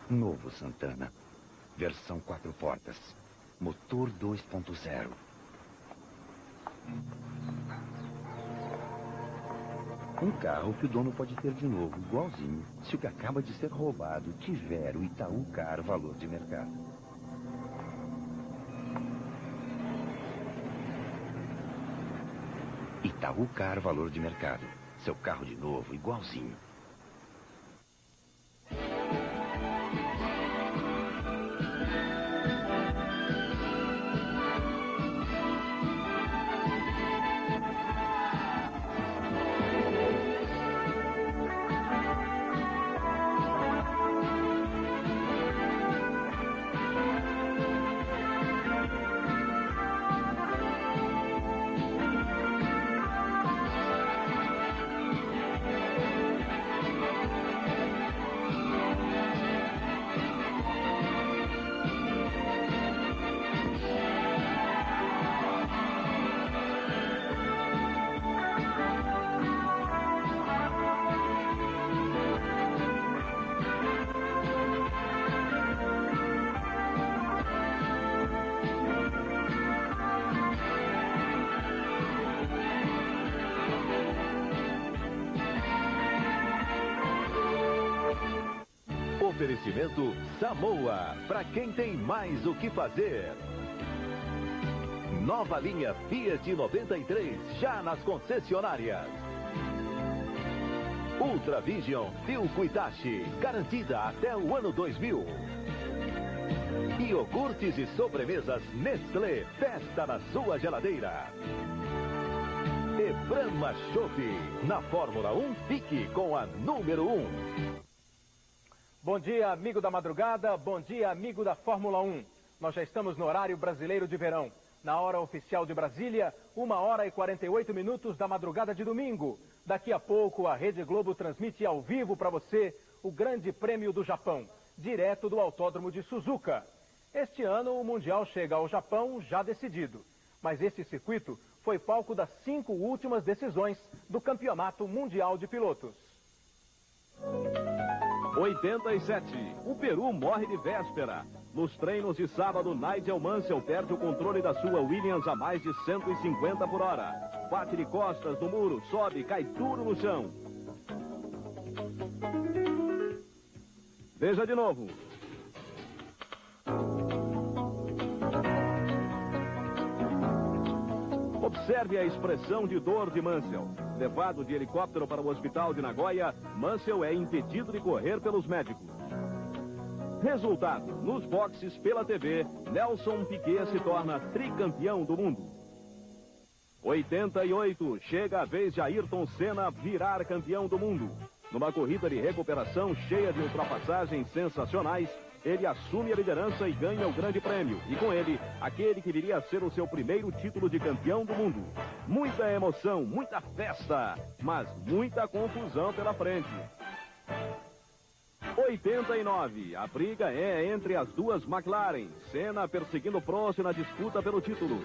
Novo Santana. Versão 4 portas. Motor 2.0. Um carro que o dono pode ter de novo, igualzinho, se o que acaba de ser roubado tiver o Itaú Car valor de mercado. Itaú Car valor de mercado. Seu carro de novo, igualzinho. Oferecimento Samoa, para quem tem mais o que fazer. Nova linha Fiat 93, já nas concessionárias. Ultravision Filco Itachi, garantida até o ano 2000. Iogurtes e sobremesas Nestlé, festa na sua geladeira. E Brahma Chopp, na Fórmula 1, fique com a número 1. Bom dia, amigo da madrugada, bom dia, amigo da Fórmula 1. Nós já estamos no horário brasileiro de verão. Na hora oficial de Brasília, 1h48 da madrugada de domingo. Daqui a pouco, a Rede Globo transmite ao vivo para você o Grande Prêmio do Japão, direto do Autódromo de Suzuka. Este ano, o Mundial chega ao Japão já decidido. Mas este circuito foi palco das 5 últimas decisões do Campeonato Mundial de Pilotos. 87. O Peru morre de véspera. Nos treinos de sábado, Nigel Mansell perde o controle da sua Williams a mais de 150 por hora. Bate de costas no muro, sobe, cai duro no chão. Veja de novo. Observe a expressão de dor de Mansell. Levado de helicóptero para o hospital de Nagoya, Mansell é impedido de correr pelos médicos. Resultado: nos boxes pela TV, Nelson Piquet se torna tricampeão do mundo. 88. Chega a vez de Ayrton Senna virar campeão do mundo. Numa corrida de recuperação cheia de ultrapassagens sensacionais, ele assume a liderança e ganha o grande prêmio. E com ele, aquele que viria a ser o seu primeiro título de campeão do mundo. Muita emoção, muita festa, mas muita confusão pela frente. 89. A briga é entre as duas McLaren. Senna perseguindo Prost na disputa pelo título.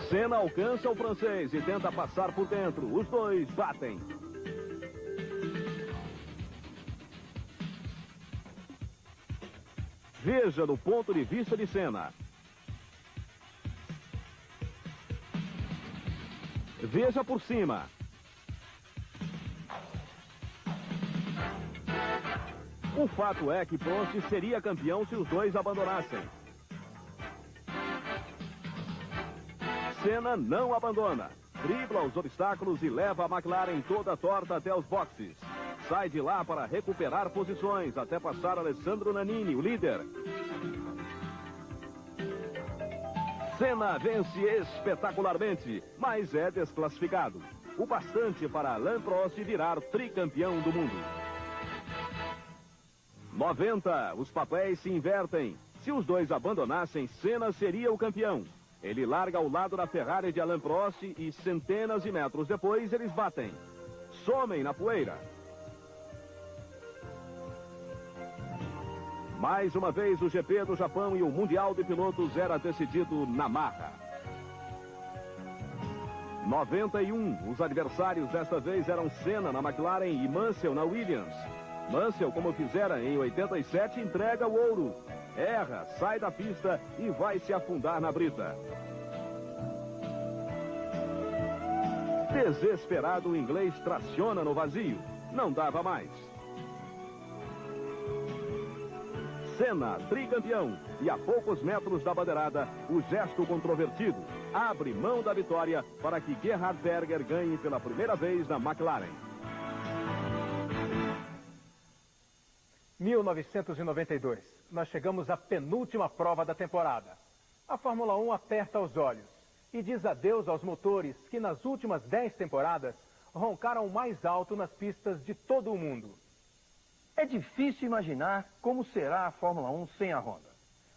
Senna alcança o francês e tenta passar por dentro. Os dois batem. Veja do ponto de vista de Senna. Veja por cima. O fato é que Prost seria campeão se os dois abandonassem. Senna não abandona. Dribla os obstáculos e leva a McLaren toda torta até os boxes. Sai de lá para recuperar posições até passar Alessandro Nannini, o líder. Senna vence espetacularmente, mas é desclassificado. O bastante para Alain Prost virar tricampeão do mundo. 90. Os papéis se invertem. Se os dois abandonassem, Senna seria o campeão. Ele larga ao lado da Ferrari de Alain Prost e centenas de metros depois eles batem. Somem na poeira. Mais uma vez o GP do Japão e o Mundial de Pilotos era decidido na marra. 91. Os adversários desta vez eram Senna na McLaren e Mansell na Williams. Mansell, como fizera em 87, entrega o ouro. Erra, sai da pista e vai se afundar na brita. Desesperado, o inglês traciona no vazio. Não dava mais. Senna, tricampeão, e a poucos metros da bandeirada, o gesto controvertido. Abre mão da vitória para que Gerhard Berger ganhe pela primeira vez na McLaren. 1992. Nós chegamos à penúltima prova da temporada. A Fórmula 1 aperta os olhos e diz adeus aos motores que nas últimas 10 temporadas roncaram mais alto nas pistas de todo o mundo. É difícil imaginar como será a Fórmula 1 sem a Honda.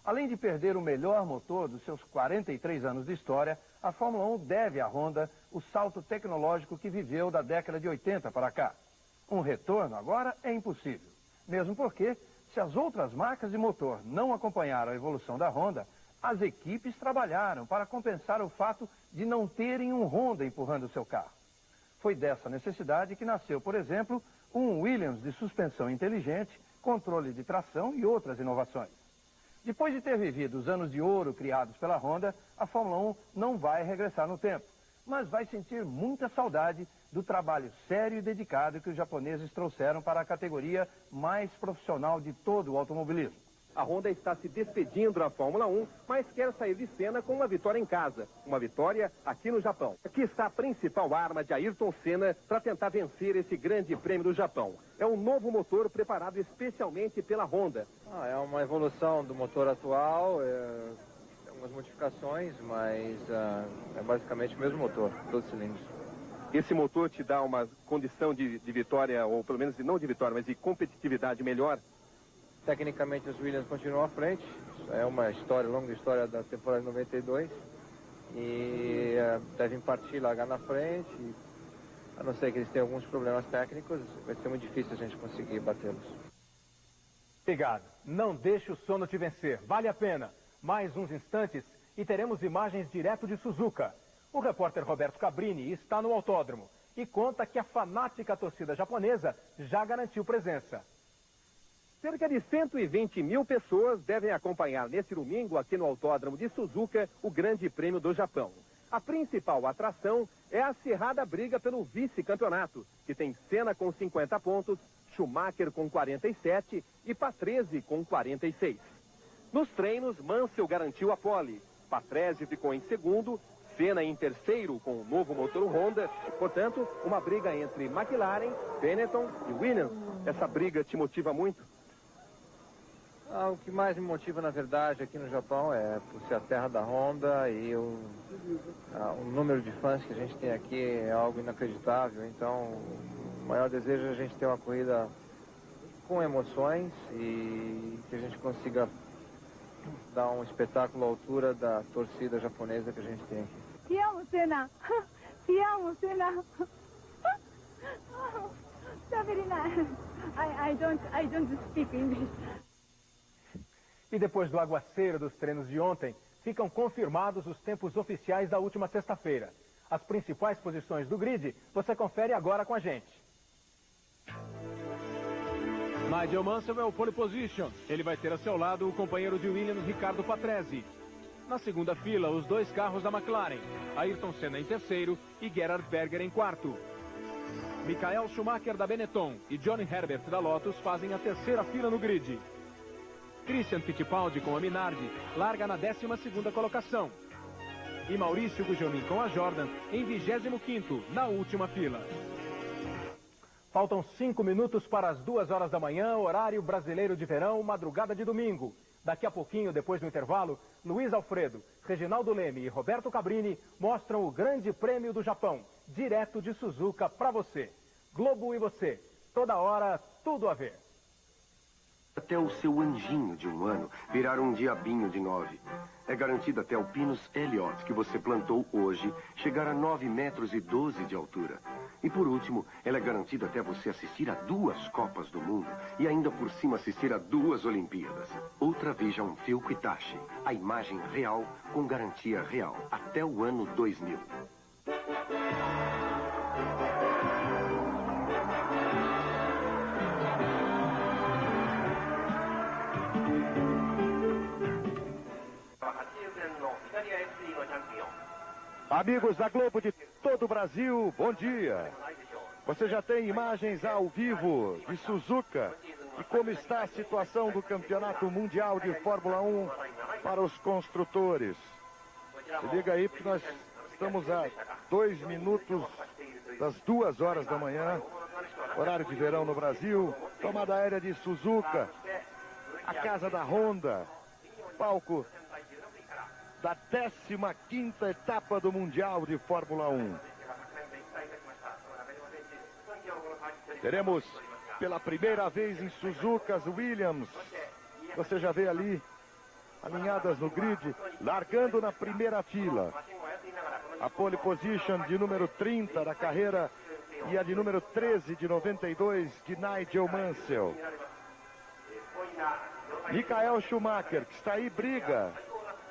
Além de perder o melhor motor dos seus 43 anos de história, a Fórmula 1 deve à Honda o salto tecnológico que viveu da década de 80 para cá. Um retorno agora é impossível, mesmo porque, se as outras marcas de motor não acompanharam a evolução da Honda, as equipes trabalharam para compensar o fato de não terem um Honda empurrando seu carro. Foi dessa necessidade que nasceu, por exemplo, um Williams de suspensão inteligente, controle de tração e outras inovações. Depois de ter vivido os anos de ouro criados pela Honda, a Fórmula 1 não vai regressar no tempo, mas vai sentir muita saudade do trabalho sério e dedicado que os japoneses trouxeram para a categoria mais profissional de todo o automobilismo. A Honda está se despedindo da Fórmula 1, mas quer sair de cena com uma vitória em casa. Uma vitória aqui no Japão. Aqui está a principal arma de Ayrton Senna para tentar vencer esse grande prêmio do Japão. É um novo motor preparado especialmente pela Honda. É uma evolução do motor atual, algumas modificações, mas é basicamente o mesmo motor, 12 cilindros. Esse motor te dá uma condição de vitória, ou pelo menos não de vitória, mas de competitividade melhor? Tecnicamente os Williams continuam à frente, é uma longa história da temporada de 92 e devem partir, largar na frente, a não ser que eles tenham alguns problemas técnicos, vai ser muito difícil a gente conseguir batê-los. Obrigado, não deixe o sono te vencer, vale a pena. Mais uns instantes e teremos imagens direto de Suzuka. O repórter Roberto Cabrini está no autódromo e conta que a fanática torcida japonesa já garantiu presença. Cerca de 120 mil pessoas devem acompanhar neste domingo aqui no Autódromo de Suzuka o Grande Prêmio do Japão. A principal atração é a acirrada briga pelo vice-campeonato, que tem Senna com 50 pontos, Schumacher com 47 e Patrese com 46. Nos treinos, Mansell garantiu a pole, Patrese ficou em segundo, Senna em terceiro com o novo motor Honda, portanto, uma briga entre McLaren, Benetton e Williams. Essa briga te motiva muito? O que mais me motiva, na verdade, aqui no Japão é por ser a terra da Honda e o número de fãs que a gente tem aqui é algo inacreditável. Então, o maior desejo é a gente ter uma corrida com emoções e que a gente consiga dar um espetáculo à altura da torcida japonesa que a gente tem aqui. Te amo, Senna! Te amo, Senna! So very nice. I don't speak English. E depois do aguaceiro dos treinos de ontem, ficam confirmados os tempos oficiais da última sexta-feira. As principais posições do grid você confere agora com a gente. Nigel Mansell é o pole position. Ele vai ter a seu lado o companheiro de Williams, Riccardo Patrese. Na segunda fila, os dois carros da McLaren. Ayrton Senna em terceiro e Gerhard Berger em quarto. Michael Schumacher da Benetton e Johnny Herbert da Lotus fazem a terceira fila no grid. Christian Fittipaldi com a Minardi larga na 12ª colocação. E Maurício Gugelmin com a Jordan em 25º, na última fila. Faltam 5 minutos para as 2 horas da manhã, horário brasileiro de verão, madrugada de domingo. Daqui a pouquinho, depois do intervalo, Luiz Alfredo, Reginaldo Leme e Roberto Cabrini mostram o Grande Prêmio do Japão, direto de Suzuka para você. Globo e você, toda hora, tudo a ver. Até o seu anjinho de 1 ano virar um diabinho de 9. É garantido até o Pinus Elliott que você plantou hoje chegar a 9,12 metros de altura. E por último, ela é garantida até você assistir a 2 Copas do Mundo e ainda por cima assistir a 2 Olimpíadas. Ultra Vision Philco Hitachi, a imagem real com garantia real até o ano 2000. Amigos da Globo de todo o Brasil, bom dia. Você já tem imagens ao vivo de Suzuka e como está a situação do Campeonato Mundial de Fórmula 1 para os construtores. Se liga aí, porque nós estamos a 2 minutos das 2 horas da manhã, horário de verão no Brasil, tomada aérea de Suzuka, a casa da Honda, palco da 15ª etapa do Mundial de Fórmula 1. Teremos pela primeira vez em Suzuka as Williams. Você já vê ali, alinhadas no grid, largando na primeira fila. A pole position de número 30 da carreira e a de número 13 de 92 de Nigel Mansell. Michael Schumacher, que está aí, briga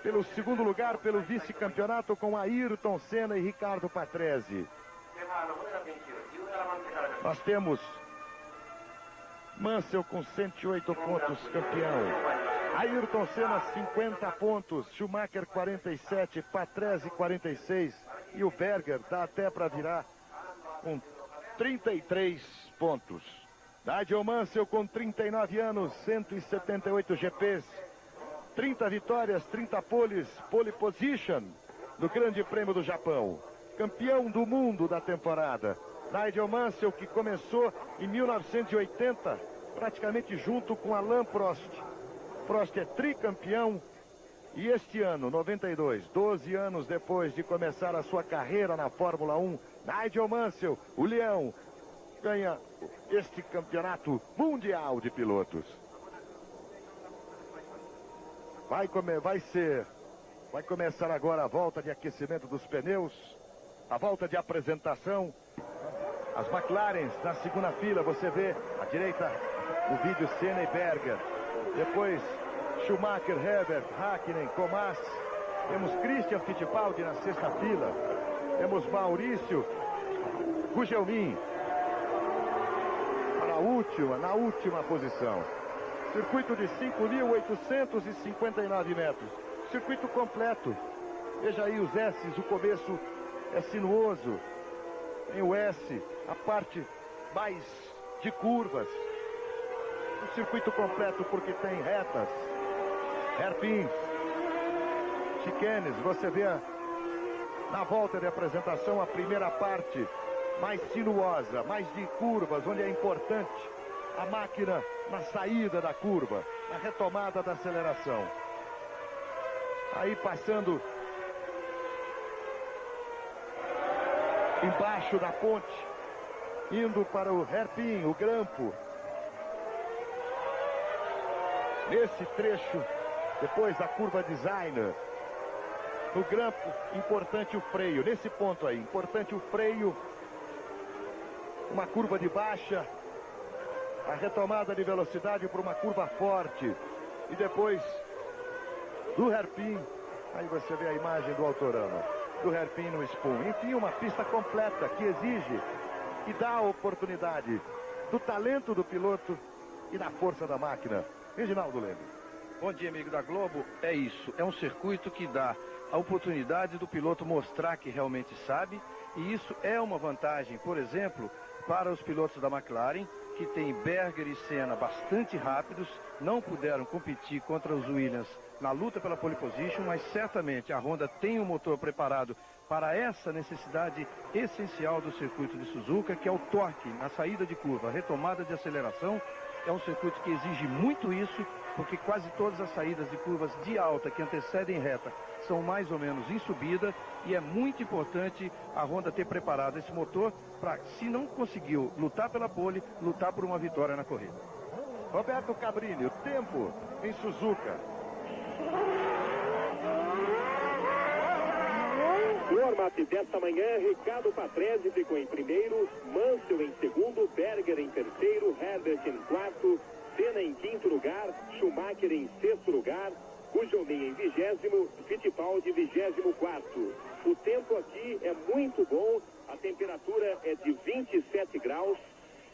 pelo segundo lugar, pelo vice-campeonato com Ayrton Senna e Riccardo Patrese. Nós temos Mansell com 108 pontos, campeão. Ayrton Senna 50 pontos, Schumacher 47, Patrese 46 e o Berger dá até para virar com 33 pontos. Nigel Mansell com 39 anos, 178 GPs, 30 vitórias, 30 poles, pole position no Grande Prêmio do Japão. Campeão do mundo da temporada. Nigel Mansell, que começou em 1980, praticamente junto com Alain Prost. Prost é tricampeão e este ano, 92, 12 anos depois de começar a sua carreira na Fórmula 1, Nigel Mansell, o Leão, ganha este campeonato mundial de pilotos. Vai começar agora a volta de aquecimento dos pneus, a volta de apresentação. As McLarens na segunda fila, você vê à direita o vídeo Senna e Berger. Depois Schumacher, Herbert, Hakkinen, Comas. Temos Christian Fittipaldi na sexta fila. Temos Maurício Gugelmin na última posição. Circuito de 5.859 metros. Circuito completo. Veja aí os S's, o começo é sinuoso. Tem o S, a parte mais de curvas. O circuito completo porque tem retas, hairpins, chicanes. Você vê na volta de apresentação a primeira parte mais sinuosa, mais de curvas, onde é importante a máquina na saída da curva, na retomada da aceleração. Aí passando embaixo da ponte, indo para o hairpin, o grampo. Nesse trecho, depois da curva designer, no grampo, importante o freio. Nesse ponto aí, importante o freio. Uma curva de baixa, a retomada de velocidade para uma curva forte. E depois do hairpin, aí você vê a imagem do autorama, do hairpin no spoon. Enfim, uma pista completa que exige e dá a oportunidade do talento do piloto e da força da máquina. Reginaldo Leme. Bom dia, amigo da Globo. É isso, é um circuito que dá a oportunidade do piloto mostrar que realmente sabe, e isso é uma vantagem, por exemplo, para os pilotos da McLaren, que tem Berger e Senna bastante rápidos, não puderam competir contra os Williams na luta pela pole position, mas certamente a Honda tem um motor preparado para essa necessidade essencial do circuito de Suzuka, que é o torque na saída de curva, a retomada de aceleração. É um circuito que exige muito isso, porque quase todas as saídas de curvas de alta que antecedem reta são mais ou menos em subida, e é muito importante a Honda ter preparado esse motor para, se não conseguiu lutar pela pole, lutar por uma vitória na corrida. Roberto Cabrini, o tempo em Suzuka. No armate desta manhã, Riccardo Patrese ficou em primeiro, Mansell em segundo, Berger em terceiro, Herbert em quarto, Senna em quinto lugar, Schumacher em sexto lugar, Pujomin em 20º, Fittipaldi 24º. O tempo aqui é muito bom, a temperatura é de 27 graus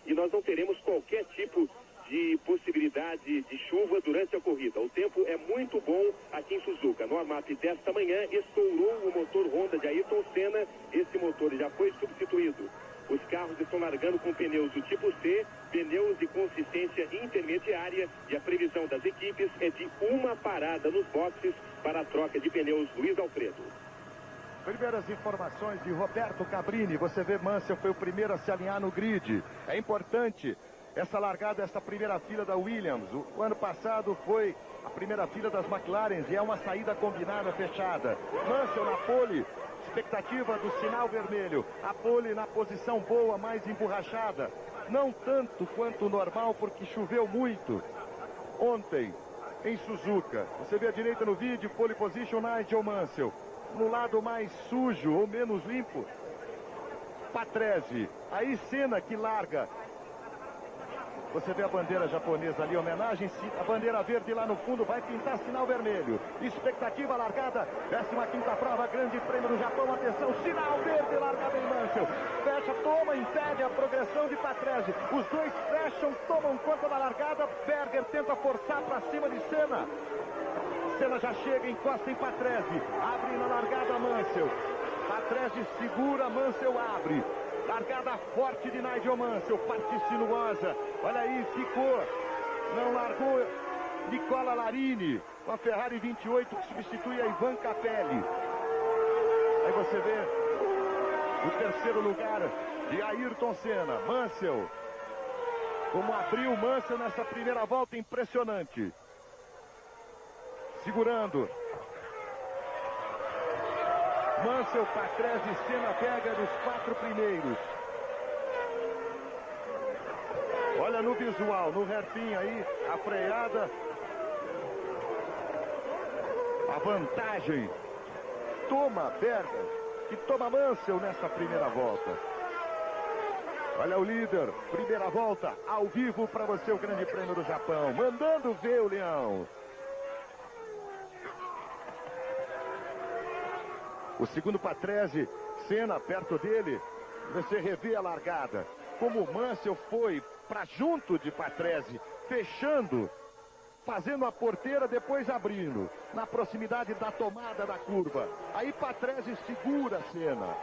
e nós não teremos qualquer tipo de possibilidade de chuva durante a corrida. O tempo é muito bom aqui em Suzuka. No warm-up desta manhã, estourou o motor Honda de Ayrton Senna. Esse motor já foi substituído. Os carros estão largando com pneus do tipo C, pneus de consistência intermediária, e a previsão das equipes é de uma parada nos boxes para a troca de pneus. Luiz Alfredo. Primeiras informações de Roberto Cabrini. Você vê, Mansell foi o primeiro a se alinhar no grid. É importante essa largada, essa primeira fila da Williams. O ano passado foi a primeira fila das McLaren e é uma saída combinada fechada. Mansell na pole, expectativa do sinal vermelho. A pole na posição boa, mais emborrachada. Não tanto quanto o normal, porque choveu muito ontem em Suzuka. Você vê à direita no vídeo, pole position Nigel Mansell. No lado mais sujo ou menos limpo, Patrese. Aí Senna que larga. Você vê a bandeira japonesa ali, homenagem, a bandeira verde lá no fundo, vai pintar sinal vermelho. Expectativa largada, 15ª prova, Grande Prêmio do Japão, atenção, sinal verde, largada em Mansell. Fecha, toma, impede a progressão de Patrese. Os dois fecham, tomam conta da largada, Berger tenta forçar para cima de Senna. Senna já chega, encosta em Patrese, abre na largada Mansell. Patrese segura, Mansell abre. Largada forte de Nigel Mansell, parte sinuosa. Olha aí, ficou. Não largou Nicola Larini, com a Ferrari 28 que substitui a Ivan Capelli. Aí você vê o terceiro lugar de Ayrton Senna. Mansell, como abriu Mansell nessa primeira volta, impressionante. Segurando. Mansell, Patrese e Senna pega dos 4 primeiros. Olha no visual, no hairpin aí, a freada. A vantagem. Toma Berger, que toma Mansell nessa primeira volta. Olha o líder, primeira volta, ao vivo para você o Grande Prêmio do Japão. Mandando ver o Leão. O segundo Patrese, Senna perto dele. Você revê a largada. Como o Mansell foi para junto de Patrese, fechando, fazendo a porteira, depois abrindo, na proximidade da tomada da curva. Aí Patrese segura Senna.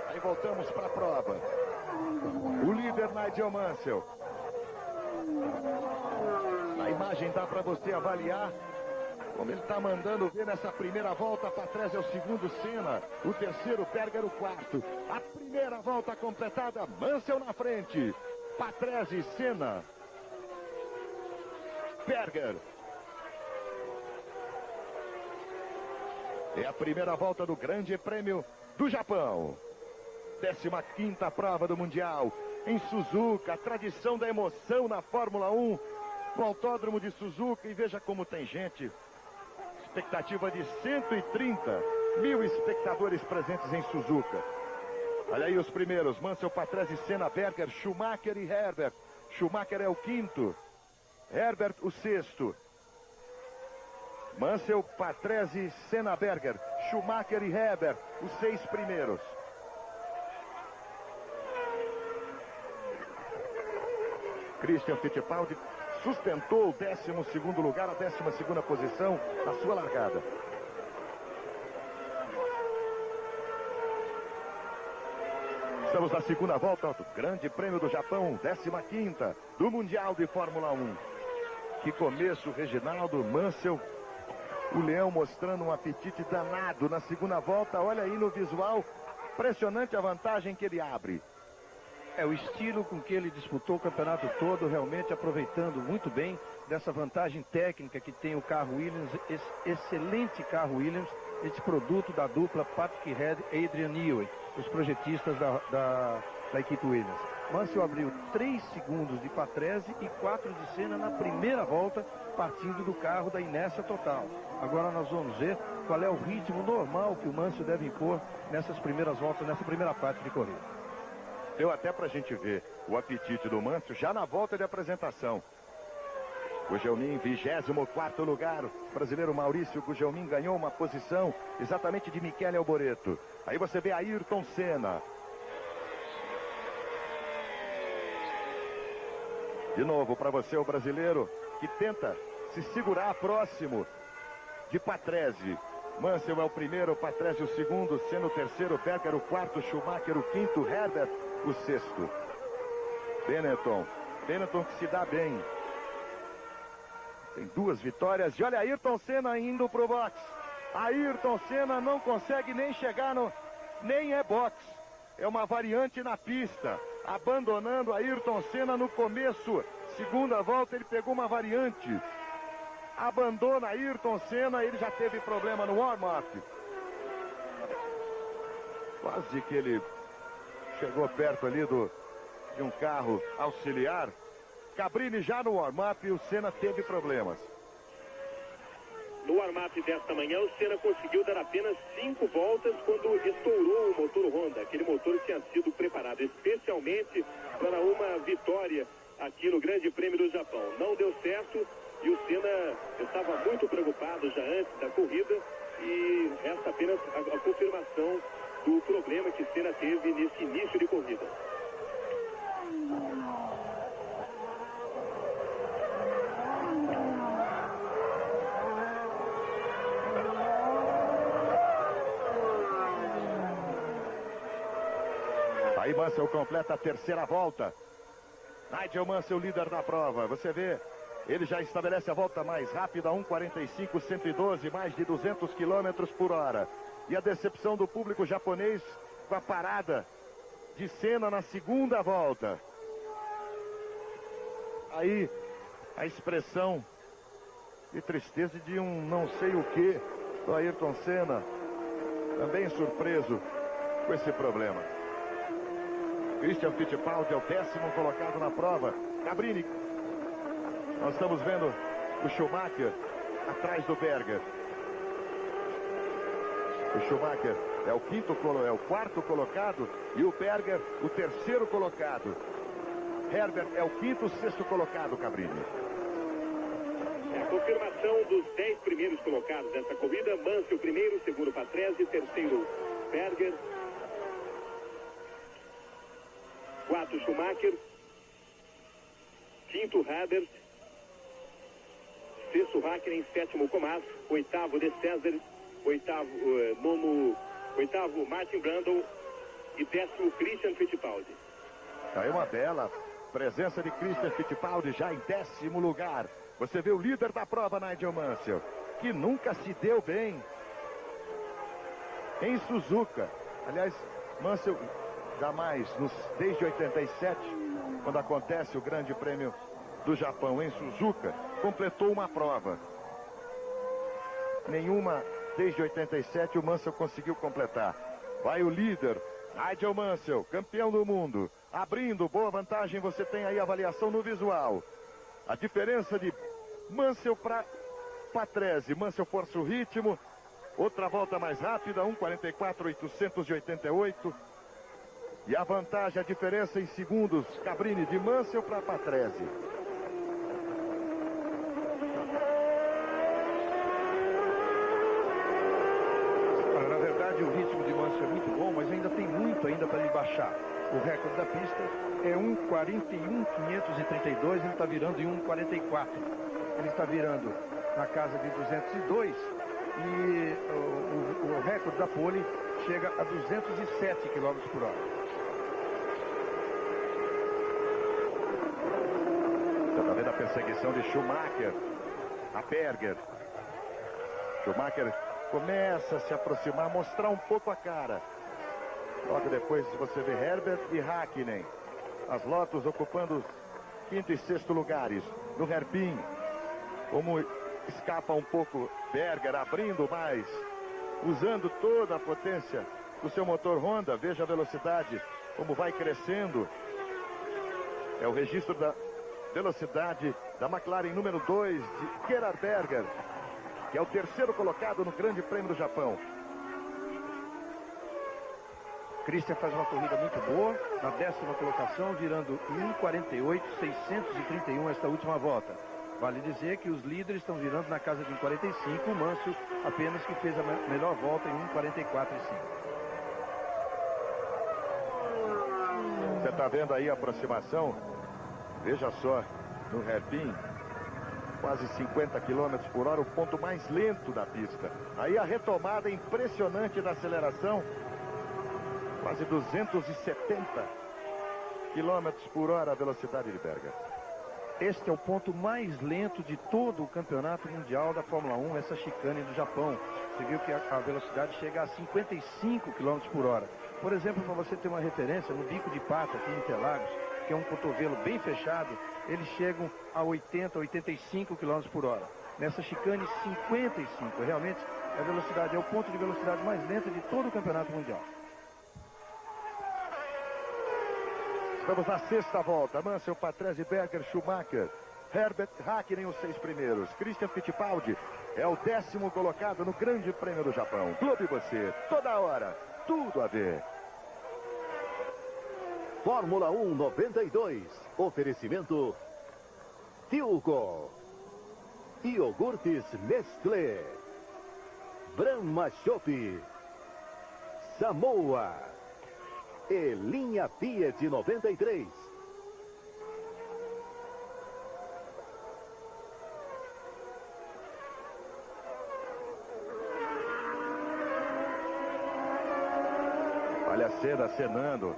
Aí voltamos para a prova. O líder Nigel Mansell. Na imagem dá para você avaliar como ele está mandando ver nessa primeira volta. Patrese é o segundo, Senna o terceiro, Berger o quarto. A primeira volta completada, Mansell na frente. Patrese, Senna, Berger. É a primeira volta do Grande Prêmio do Japão. 15ª prova do Mundial em Suzuka. A tradição da emoção na Fórmula 1 no Autódromo de Suzuka. E veja como tem gente. Expectativa de 130 mil espectadores presentes em Suzuka. Olha aí os primeiros, Mansell, Patrese, Senna, Berger, Schumacher e Herbert. Schumacher é o quinto, Herbert o sexto. Mansell, Patrese, Senna, Berger, Schumacher e Herbert, os 6 primeiros. Christian Fittipaldi sustentou o 12º lugar, a 12ª posição, a sua largada. Estamos na segunda volta do Grande Prêmio do Japão, 15ª do Mundial de Fórmula 1. Que começo, Reginaldo. Mansell, o Leão mostrando um apetite danado na segunda volta. Olha aí no visual, impressionante a vantagem que ele abre. É o estilo com que ele disputou o campeonato todo, realmente aproveitando muito bem dessa vantagem técnica que tem o carro Williams, esse excelente carro Williams, esse produto da dupla Patrick Head e Adrian Newey, os projetistas da equipe Williams. Mansell abriu 3 segundos de Patrese e 4 de Senna na primeira volta, partindo do carro da inércia total. Agora nós vamos ver qual é o ritmo normal que o Mansell deve impor nessas primeiras voltas, nessa primeira parte de corrida. Deu até pra gente ver o apetite do Mansell já na volta de apresentação. Gugelmin, 24º lugar. O brasileiro Maurício Gugelmin ganhou uma posição exatamente de Michele Alboreto. Aí você vê Ayrton Senna. De novo para você o brasileiro que tenta se segurar próximo de Patrese. Mansell é o primeiro, Patrese o segundo, Senna o terceiro, Berger o quarto, Schumacher o quinto, Herbert o sexto. Benetton que se dá bem. Tem 2 vitórias e olha Ayrton Senna indo pro box. Ayrton Senna não consegue nem chegar no... nem é box. É uma variante na pista. Abandonando Ayrton Senna no começo. Segunda volta ele pegou uma variante. Abandona Ayrton Senna, ele já teve problema no warm-up. Quase que ele chegou perto ali de um carro auxiliar. Cabrini já no warm-up e o Senna teve problemas. No warm-up desta manhã, o Senna conseguiu dar apenas 5 voltas quando estourou o motor Honda. Aquele motor tinha sido preparado especialmente para uma vitória aqui no Grande Prêmio do Japão. Não deu certo e o Senna estava muito preocupado já antes da corrida e resta apenas a confirmação do problema que Senna teve nesse início de corrida. Aí Mansell completa a terceira volta. Nigel Mansell, líder da prova. Você vê, ele já estabelece a volta mais rápida, 1:45, 112, mais de 200 km por hora. E a decepção do público japonês com a parada de Senna na segunda volta. Aí a expressão de tristeza de um não sei o que do Ayrton Senna, também surpreso com esse problema. Christian Fittipaldi é o 10º colocado na prova. Cabrini. Nós estamos vendo o Schumacher atrás do Berger. O Schumacher é o quarto colocado e o Berger o terceiro colocado. Herbert é o quinto, sexto colocado, Cabrini. É a confirmação dos 10 primeiros colocados nessa corrida. Mansell primeiro, segundo Patrese, terceiro Berger, quarto Schumacher, quinto Herbert, sexto Hakkinen, sétimo Comas, oitavo De César, oitavo Martin Brundle e 10º Christian Fittipaldi. Aí uma bela presença de Christian Fittipaldi já em 10º lugar. Você vê o líder da prova, Nigel Mansell, que nunca se deu bem em Suzuka. Aliás, Mansell jamais, desde 87, quando acontece o Grande Prêmio do Japão em Suzuka, completou uma prova. Nenhuma desde 87 o Mansell conseguiu completar. Vai o líder, Nigel Mansell, campeão do mundo, abrindo, boa vantagem, você tem aí a avaliação no visual. A diferença de Mansell para Patrese, Mansell força o ritmo, outra volta mais rápida, 1:44.888. E a vantagem, a diferença em segundos, Cabrini, de Mansell para Patrese. Na verdade, o ritmo de Mansell é muito bom, mas ainda tem muito para ele baixar. O recorde da pista é 1:41.532, ele está virando em 1:44. Ele está virando na casa de 202 e o recorde da pole chega a 207 km por hora. Você está vendo a perseguição de Schumacher a Berger. Schumacher começa a se aproximar, mostrar um pouco a cara. Logo depois você vê Herbert e Hakkinen. As Lotus ocupando os quinto e sexto lugares. No hairpin, como escapa um pouco Berger, abrindo mais, usando toda a potência do seu motor Honda. Veja a velocidade, como vai crescendo. É o registro da velocidade da McLaren número 2 de Gerhard Berger, que é o terceiro colocado no Grande Prêmio do Japão. Christian faz uma corrida muito boa, na 10ª colocação, virando em 1:48.631 esta última volta. Vale dizer que os líderes estão virando na casa de 1,45, o Mansell apenas que fez a melhor volta em 1,44,5. Você está vendo aí a aproximação? Veja só, no hairpin, quase 50 km por hora, o ponto mais lento da pista. Aí a retomada impressionante da aceleração, quase 270 km por hora a velocidade de Berger. Este é o ponto mais lento de todo o campeonato mundial da Fórmula 1, essa chicane do Japão. Você viu que a velocidade chega a 55 km por hora. Por exemplo, para você ter uma referência, no Bico de Pata, aqui em Interlagos, que é um cotovelo bem fechado, eles chegam a 80, 85 km por hora. Nessa chicane, 55. Realmente, a velocidade é o ponto de velocidade mais lenta de todo o campeonato mundial. Estamos na sexta volta. Mansell, Patrese, Berger, Schumacher, Herbert, Hakkinen, os 6 primeiros. Christian Fittipaldi é o 10º colocado no Grande Prêmio do Japão. Clube você, toda hora, tudo a ver. Fórmula 1 92. Oferecimento Tilco. Iogurtes Nestlé. Brahma Chopp. Samoa. E linha Fiat 93. Olha a Senna acenando.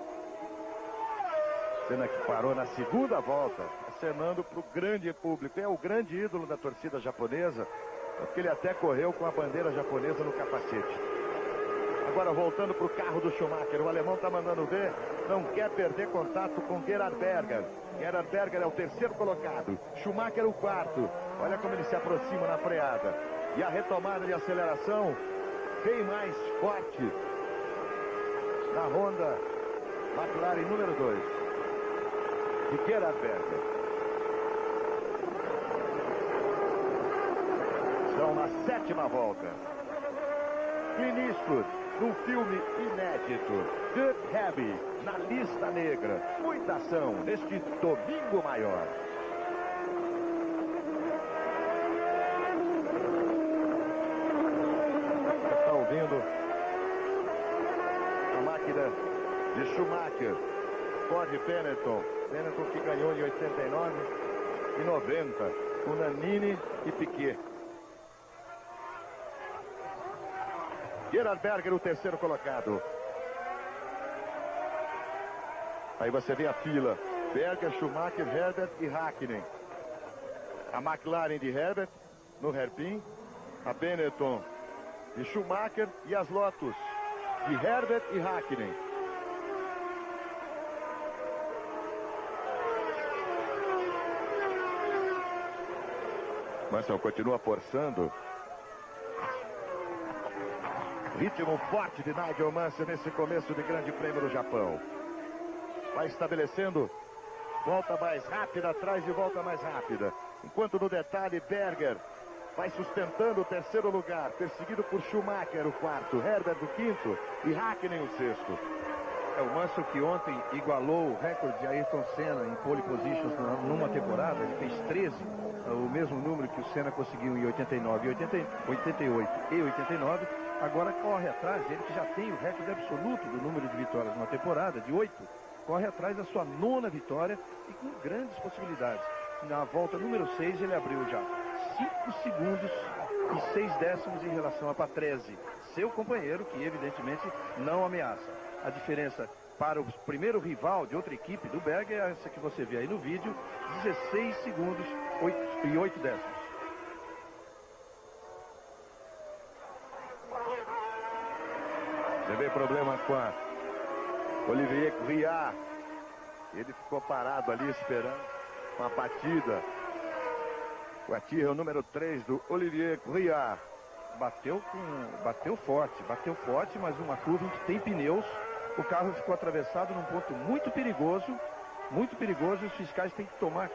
Senna que parou na segunda volta, acenando para o grande público. É o grande ídolo da torcida japonesa, porque ele até correu com a bandeira japonesa no capacete. Agora voltando para o carro do Schumacher, o alemão está mandando ver, não quer perder contato com Gerhard Berger. Gerhard Berger é o 3º colocado, Schumacher o 4º. Olha como ele se aproxima na freada. E a retomada de aceleração bem mais forte na Honda McLaren número 2 de Gerhard Berger. Estão na 7ª volta. Clint Eastwood, num filme inédito, Good Heavy, na lista negra. Muita ação neste domingo maior. Está ouvindo a máquina de Schumacher, Ford Benetton. Benetton que ganhou em 89 e 90, com Nannini e Piquet. Gerhard Berger, o 3º colocado. Aí você vê a fila. Berger, Schumacher, Herbert e Hakkinen. A McLaren de Herbert no hairpin. A Benetton de Schumacher e as Lotus de Herbert e Hakkinen. Mansell continua forçando. Ritmo forte de Nigel Mansell nesse começo de Grande Prêmio do Japão. Vai estabelecendo volta mais rápida atrás de volta mais rápida. Enquanto no detalhe Berger vai sustentando o 3º lugar, perseguido por Schumacher, o 4º, Herbert, o 5º e Hakkinen, o 6º. É o Mansell que ontem igualou o recorde de Ayrton Senna em pole positions numa temporada. Ele fez 13, o mesmo número que o Senna conseguiu em 89, 88 e 89. Agora corre atrás, ele que já tem o recorde absoluto do número de vitórias numa temporada, de 8. Corre atrás da sua 9ª vitória e com grandes possibilidades. Na volta número 6 ele abriu já 5 segundos e 6 décimos em relação a Patrese, seu companheiro, que evidentemente não ameaça. A diferença para o primeiro rival de outra equipe do Berger é essa que você vê aí no vídeo, 16 segundos e 8 décimos. Você vê problema com a Olivier Couriat. Ele ficou parado ali esperando uma batida. O Ati é o número 3 do Olivier Couriat. Bateu forte, mas uma curva que tem pneus. O carro ficou atravessado num ponto muito perigoso, e os fiscais têm que tomar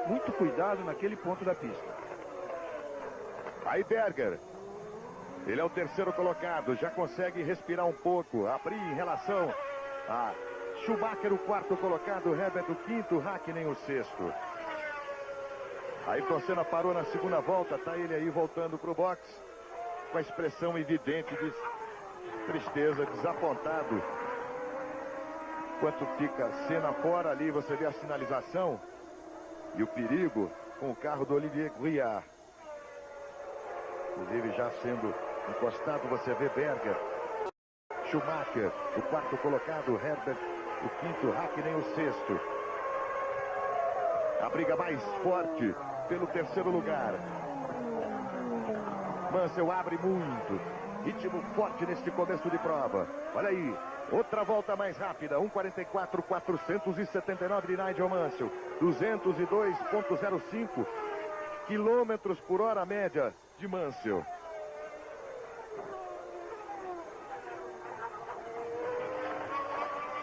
muito cuidado naquele ponto da pista. Aí Berger, ele é o 3º colocado, já consegue respirar um pouco, abrir em relação a Schumacher, o 4º colocado, Herbert, o 5º, Hakkinen, o 6º. Ayrton Senna parou na segunda volta, tá ele aí voltando pro box, com a expressão evidente de tristeza, desapontado. Enquanto fica Senna fora ali, você vê a sinalização e o perigo com o carro do Olivier Guiard. Inclusive já sendo encostado, você vê Berger, Schumacher, o quarto colocado, Herbert, o quinto, Hakkinen, o sexto. A briga mais forte pelo terceiro lugar. Mansell abre muito. Ritmo forte neste começo de prova. Olha aí, outra volta mais rápida. 1:44.479 de Nigel Mansell. 202,05 quilômetros por hora média de Mansell.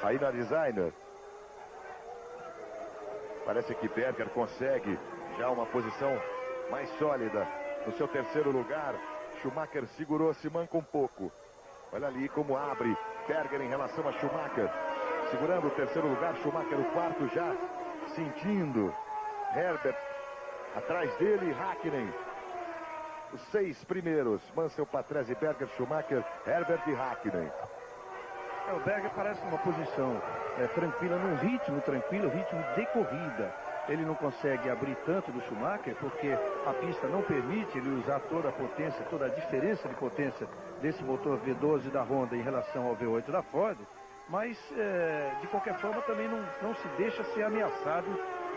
Aí na designer, parece que Berger consegue já uma posição mais sólida no seu terceiro lugar. Schumacher segurou, se manca um pouco. Olha ali como abre Berger em relação a Schumacher. Segurando o terceiro lugar, Schumacher o quarto já sentindo. Herbert atrás dele, Hakkinen. Os 6 primeiros, Mansell, Patrese, Berger, Schumacher, Herbert e Hakkinen. O Berger parece uma posição tranquila, num ritmo tranquilo, ritmo de corrida. Ele não consegue abrir tanto do Schumacher, porque a pista não permite ele usar toda a potência, toda a diferença de potência desse motor V12 da Honda em relação ao V8 da Ford. Mas, de qualquer forma, também não se deixa ser ameaçado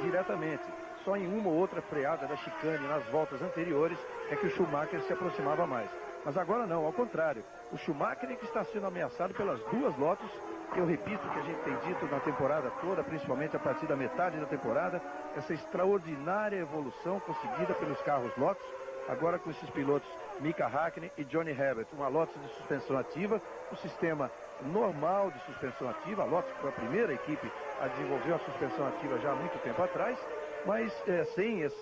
diretamente. Só em uma ou outra freada da chicane nas voltas anteriores é que o Schumacher se aproximava mais. Mas agora não, ao contrário. O Schumacher é que está sendo ameaçado pelas duas Lotus. Eu repito o que a gente tem dito na temporada toda, principalmente a partir da metade da temporada, essa extraordinária evolução conseguida pelos carros Lotus, agora com esses pilotos Mika Hakkinen e Johnny Herbert, uma Lotus de suspensão ativa, um sistema normal de suspensão ativa. A Lotus foi a primeira equipe a desenvolver a suspensão ativa já há muito tempo atrás, mas sem essa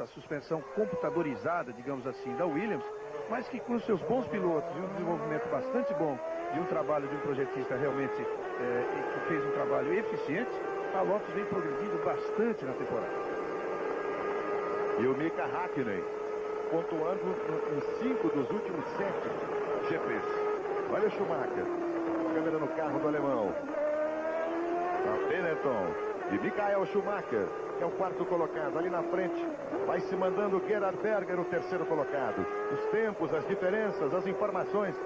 suspensão computadorizada, digamos assim, da Williams, mas que com seus bons pilotos e um desenvolvimento bastante bom de um trabalho de um projetista realmente que fez um trabalho eficiente, a Lotus vem progredindo bastante na temporada. E o Mika Hakkinen pontuando em 5 dos últimos 7 GPs. Olha o Schumacher, câmera no carro do alemão. A Benetton e Michael Schumacher, que é o quarto colocado ali na frente. Vai se mandando Gerhard Berger, o terceiro colocado. Os tempos, as diferenças, as informações.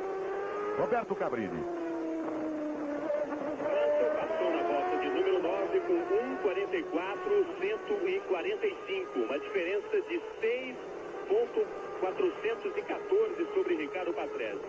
Roberto Cabrini. Passou na volta de número 9 com 1:44.145. Uma diferença de 6.414 sobre Ricardo Patrese.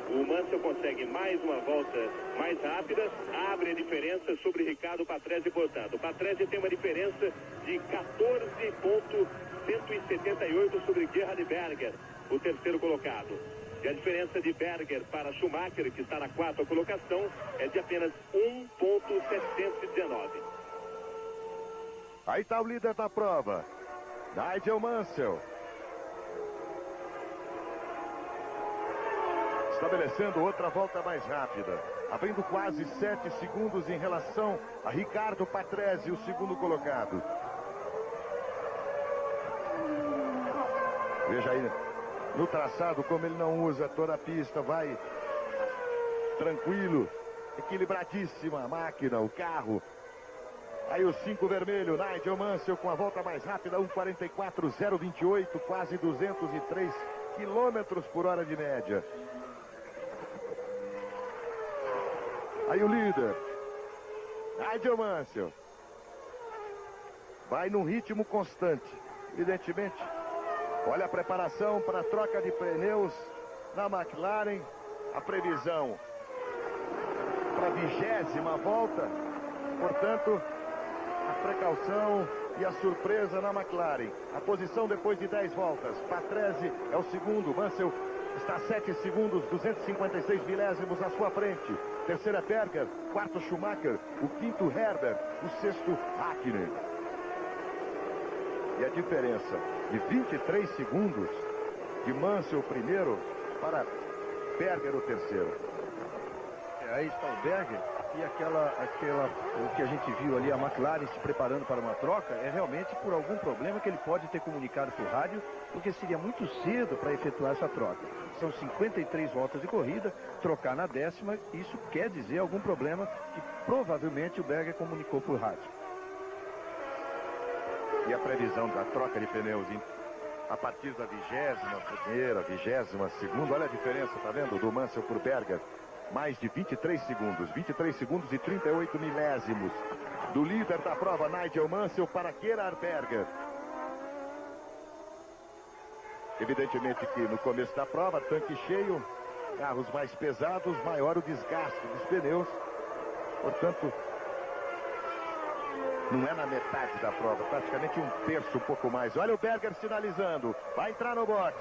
O Mansell consegue mais uma volta mais rápida, abre a diferença sobre Ricardo Patrese, portanto. O Patrese tem uma diferença de 14.178 sobre Gerhard Berger, o terceiro colocado. E a diferença de Berger para Schumacher, que está na quarta colocação, é de apenas 1.719. Aí está o líder da prova, Nigel Mansell. Estabelecendo outra volta mais rápida, abrindo quase 7 segundos em relação a Ricardo Patrese, o segundo colocado. Veja aí no traçado como ele não usa toda a pista, vai tranquilo, equilibradíssima a máquina, o carro. Aí o 5 vermelho, Nigel Mansell com a volta mais rápida, 1:44.028, quase 203 quilômetros por hora de média. Aí o líder, Nigel Mansell, vai num ritmo constante, evidentemente. Olha a preparação para a troca de pneus na McLaren, a previsão para a 20ª volta, portanto, a precaução e a surpresa na McLaren. A posição depois de 10 voltas, Patrese é o segundo, Mansell está a 7 segundos, 256 milésimos à sua frente. Terceiro é Berger, quarto Schumacher, o quinto Herbert, o sexto Hakkinen. E a diferença de 23 segundos de Mansell o primeiro para Berger o terceiro. Aí está o Berger. E o que a gente viu ali, a McLaren se preparando para uma troca, é realmente por algum problema que ele pode ter comunicado por rádio, porque seria muito cedo para efetuar essa troca. São 53 voltas de corrida, trocar na 10ª, isso quer dizer algum problema que provavelmente o Berger comunicou por rádio. E a previsão da troca de pneus a partir da 21ª, 22ª, olha a diferença, tá vendo? Do Mansell por Berger. Mais de 23 segundos e 38 milésimos. Do líder da prova, Nigel Mansell, para Gerhard Berger. Evidentemente que no começo da prova, tanque cheio, carros mais pesados, maior o desgaste dos pneus. Portanto, não é na metade da prova, praticamente um terço, um pouco mais. Olha o Berger sinalizando, vai entrar no box.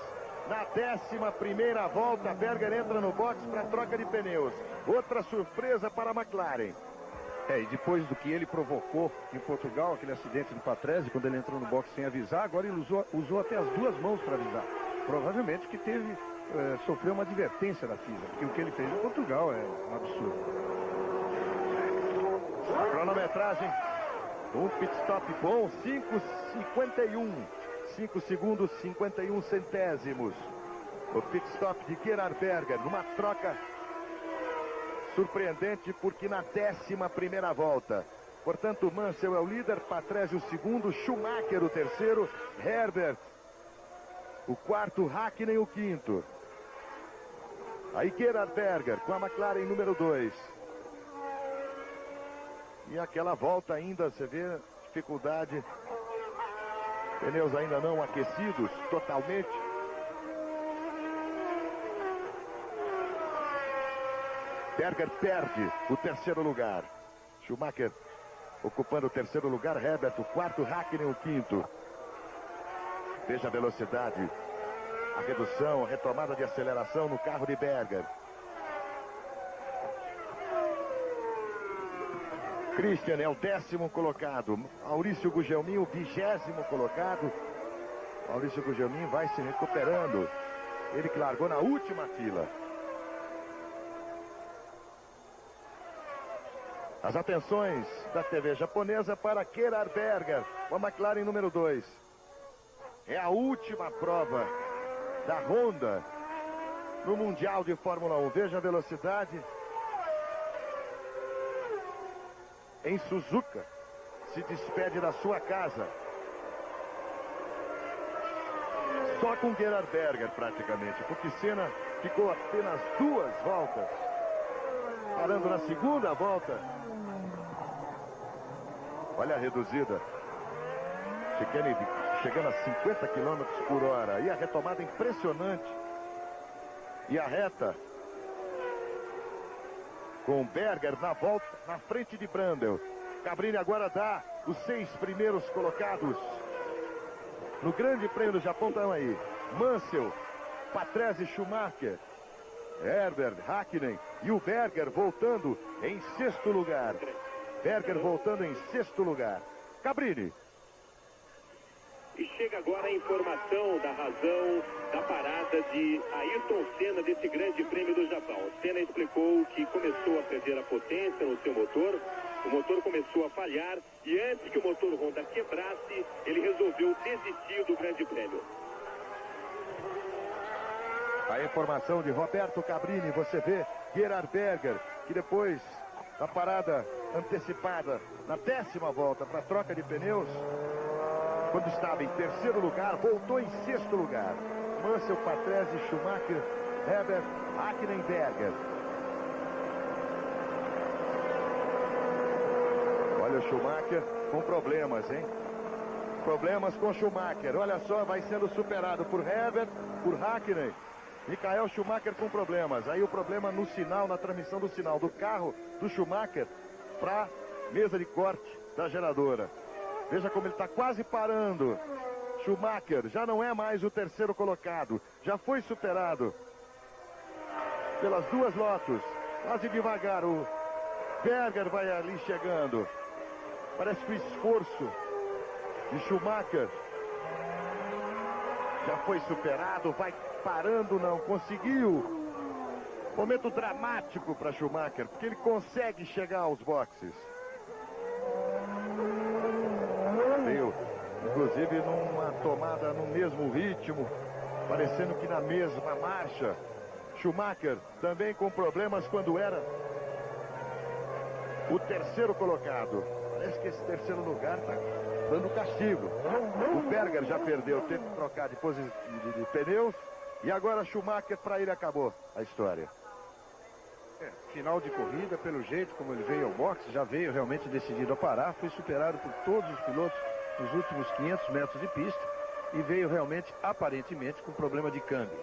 Na 11ª volta, Berger entra no box para troca de pneus. Outra surpresa para a McLaren. E depois do que ele provocou em Portugal, aquele acidente do Patrese, quando ele entrou no box sem avisar, agora ele usou até as duas mãos para avisar. Provavelmente que sofreu uma advertência da FIA, porque o que ele fez em Portugal é um absurdo. A cronometragem, um pit stop bom, 5:51. 5 segundos, 51 centésimos. O pit stop de Gerhard Berger, numa troca surpreendente, porque na 11ª volta. Portanto, Mansell é o líder, Patrese o segundo, Schumacher o terceiro, Herbert o quarto, Hakkinen o quinto. Aí Gerhard Berger com a McLaren número 2. E aquela volta ainda, você vê dificuldade. Pneus ainda não aquecidos totalmente. Berger perde o terceiro lugar. Schumacher ocupando o terceiro lugar. Herbert o quarto, Hakkinen o quinto. Veja a velocidade, a redução, a retomada de aceleração no carro de Berger. Christian é o 10º colocado. Maurício Gugelmin, o 20º colocado. Maurício Gugelmin vai se recuperando. Ele que largou na última fila. As atenções da TV japonesa para Gerhard Berger, com a McLaren número 2. É a última prova da Honda no Mundial de Fórmula 1. Veja a velocidade. Em Suzuka, se despede da sua casa. Só com Gerhard Berger praticamente, porque Senna ficou apenas 2 voltas. Parando na segunda volta. Olha a reduzida. Chegando a 50 km por hora. E a retomada impressionante. E a reta com Berger na volta, na frente de Brundle. Cabrini agora dá os 6 primeiros colocados no Grande Prêmio do Japão. Estão aí Mansell, Patrese, Schumacher, Herbert, Hakkinen e o Berger voltando em 6º lugar. Berger voltando em 6º lugar. Cabrini. E chega agora a informação da razão da parada de Ayrton Senna desse Grande Prêmio do Japão. Senna explicou que começou a perder a potência no seu motor, o motor começou a falhar e antes que o motor Honda quebrasse, ele resolveu desistir do Grande Prêmio. A informação de Roberto Cabrini, você vê Gerhard Berger, que depois da parada antecipada na 10ª volta para troca de pneus, quando estava em 3º lugar, voltou em 6º lugar. Mansell, Patrese, Schumacher, Herbert, Hakkinen, Berger. Olha o Schumacher com problemas, hein? Problemas com Schumacher. Olha só, vai sendo superado por Herbert, por Hakkinen. Michael Schumacher com problemas. Aí o problema no sinal, na transmissão do sinal do carro do Schumacher para mesa de corte da geradora. Veja como ele está quase parando. Schumacher já não é mais o 3º colocado. Já foi superado pelas 2 Lotus. Quase devagar. O Berger vai ali chegando. Parece que o esforço de Schumacher já foi superado. Vai parando, não conseguiu. Momento dramático para Schumacher, porque ele consegue chegar aos boxes. Veio, inclusive, numa tomada no mesmo ritmo, parecendo que na mesma marcha. Schumacher também com problemas quando era o terceiro colocado. Parece que esse terceiro lugar está dando castigo. O Berger já perdeu, teve que trocar de pneus. E agora Schumacher, para ele acabou a história. Final de corrida, pelo jeito como ele veio ao boxe, já veio realmente decidido a parar. Foi superado por todos os pilotos nos últimos 500 metros de pista. E veio realmente, aparentemente, com problema de câmbio.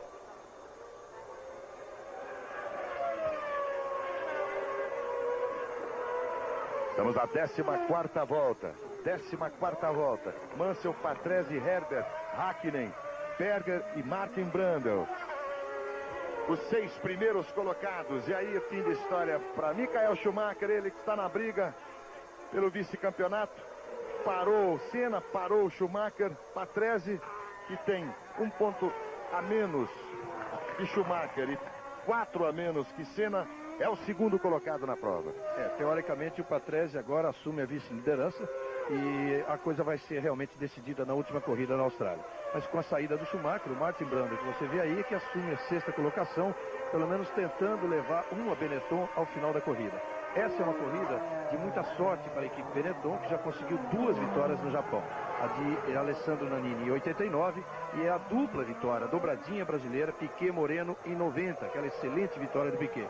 Estamos na 14ª volta. 14ª volta. Mansell, Patrese, Herbert, Hakkinen, Berger e Martin Brundle. Os 6 primeiros colocados. E aí, fim de história para Michael Schumacher. Ele que está na briga pelo vice-campeonato. Parou o Senna, parou o Schumacher. Patrese, que tem 1 ponto a menos que Schumacher e 4 a menos que Senna, é o segundo colocado na prova. Teoricamente o Patrese agora assume a vice-liderança e a coisa vai ser realmente decidida na última corrida na Austrália. Mas com a saída do Schumacher, o Martin Brundle, que você vê aí, que assume a 6ª colocação, pelo menos tentando levar uma Benetton ao final da corrida. Essa é uma corrida de muita sorte para a equipe Benetton, que já conseguiu 2 vitórias no Japão. A de Alessandro Nannini em 89 e a dupla vitória, a dobradinha brasileira, Piquet Moreno em 90, aquela excelente vitória do Piquet.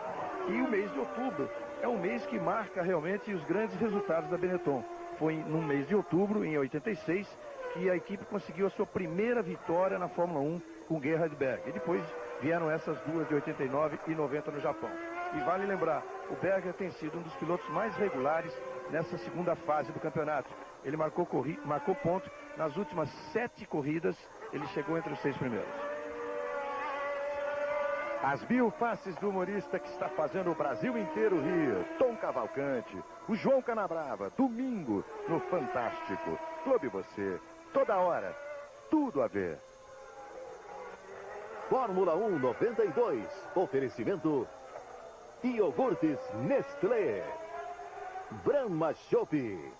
E o mês de outubro é um mês que marca realmente os grandes resultados da Benetton. Foi no mês de outubro, em 86, que a equipe conseguiu a sua primeira vitória na Fórmula 1 com Gerhard Berger. E depois vieram essas duas de 89 e 90 no Japão. E vale lembrar, o Berger tem sido um dos pilotos mais regulares nessa segunda fase do campeonato. Ele marcou ponto nas últimas 7 corridas, ele chegou entre os 6 primeiros. As 1000 faces do humorista que está fazendo o Brasil inteiro rir. Tom Cavalcante, o João Canabrava, domingo no Fantástico. Clube Você, toda hora, tudo a ver. Fórmula 1 92, oferecimento iogurtes Nestlé, Brahma Chopp,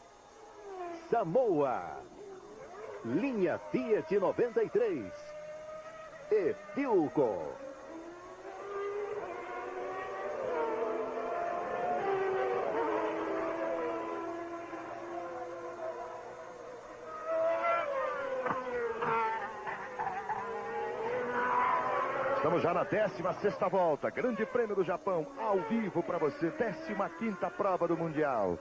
Samoa, linha Fiat 93 e Philco. Estamos já na 16ª volta, Grande Prêmio do Japão, ao vivo para você, 15ª prova do Mundial.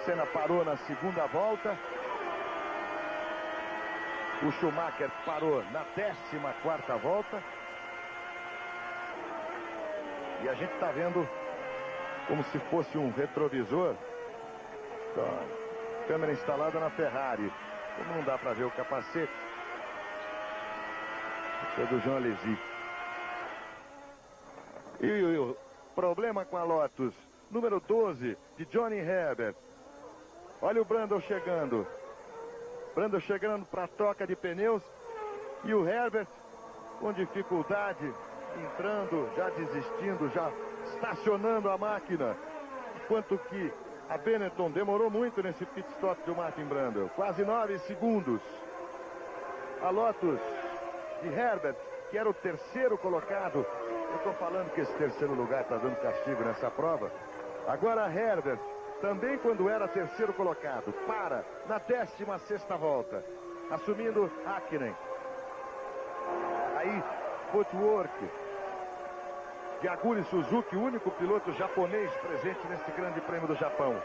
Senna parou na segunda volta. O Schumacher parou na 14ª volta. E a gente está vendo como se fosse um retrovisor. Câmera instalada na Ferrari. Como não dá para ver o capacete, é do Jean Alesi. E o problema com a Lotus, número 12, de Johnny Herbert. Olha o Brundle chegando. Brundle chegando para a troca de pneus. E o Herbert com dificuldade, entrando, já desistindo, já estacionando a máquina. Enquanto que a Benetton demorou muito nesse pit stop do Martin Brundle. Quase 9 segundos. A Lotus de Herbert, que era o terceiro colocado. Eu estou falando que esse terceiro lugar está dando castigo nessa prova. Agora Herbert, também quando era terceiro colocado, para na 16ª volta, assumindo Hakkinen. Aí, footwork de Aguri Suzuki, o único piloto japonês presente nesse Grande Prêmio do Japão.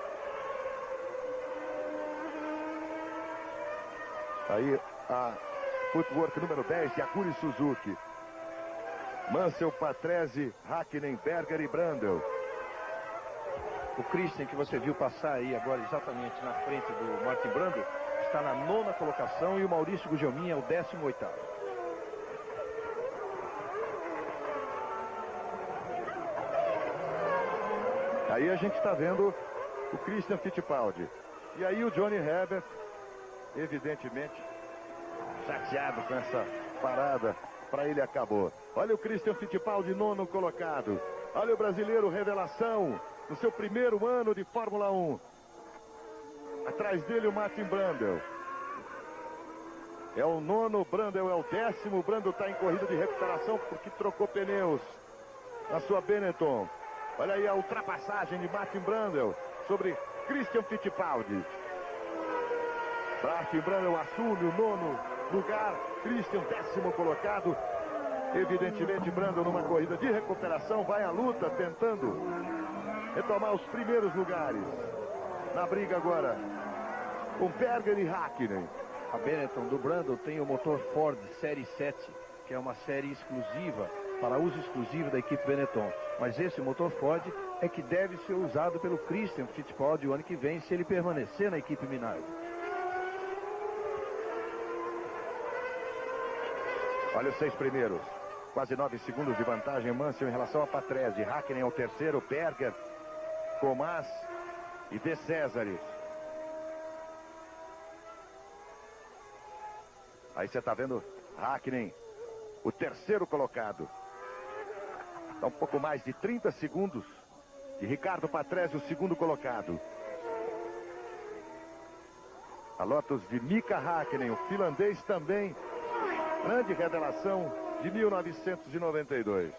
Aí, a footwork número 10 de Aguri Suzuki. Mansell, Patrese, Hakkinen, Berger e Brundle. O Christian, que você viu passar aí agora exatamente na frente do Martin Brundle, está na 9ª colocação e o Maurício Gugelmin é o 18º. Aí a gente está vendo o Christian Fittipaldi. E aí o Johnny Herbert, evidentemente chateado com essa parada, para ele acabou. Olha o Christian Fittipaldi, nono colocado. Olha o brasileiro revelação no seu primeiro ano de Fórmula 1. Atrás dele o Martin Brundle. É o nono, Brundle é o 10º. Brundle está em corrida de recuperação porque trocou pneus na sua Benetton. Olha aí a ultrapassagem de Martin Brundle sobre Christian Fittipaldi. Martin Brundle assume o nono lugar. Christian, 10º colocado. Evidentemente, Brundle numa corrida de recuperação vai à luta tentando retomar os primeiros lugares. Na briga agora com Berger e Hakkinen. A Benetton do Brundle tem o motor Ford Série 7, que é uma série exclusiva, para uso exclusivo da equipe Benetton. Mas esse motor Ford é que deve ser usado pelo Christian Fittipaldi o ano que vem, se ele permanecer na equipe Minardi. Olha os 6 primeiros. Quase 9 segundos de vantagem Mansell em relação a Patrese. Hakkinen é o terceiro, Berger, Comas e De Cesaris. Aí você está vendo Hakkinen, o terceiro colocado. Está um pouco mais de 30 segundos de Ricardo Patrese, o segundo colocado. A Lotus de Mika Hakkinen, o finlandês também. Grande revelação de 1992.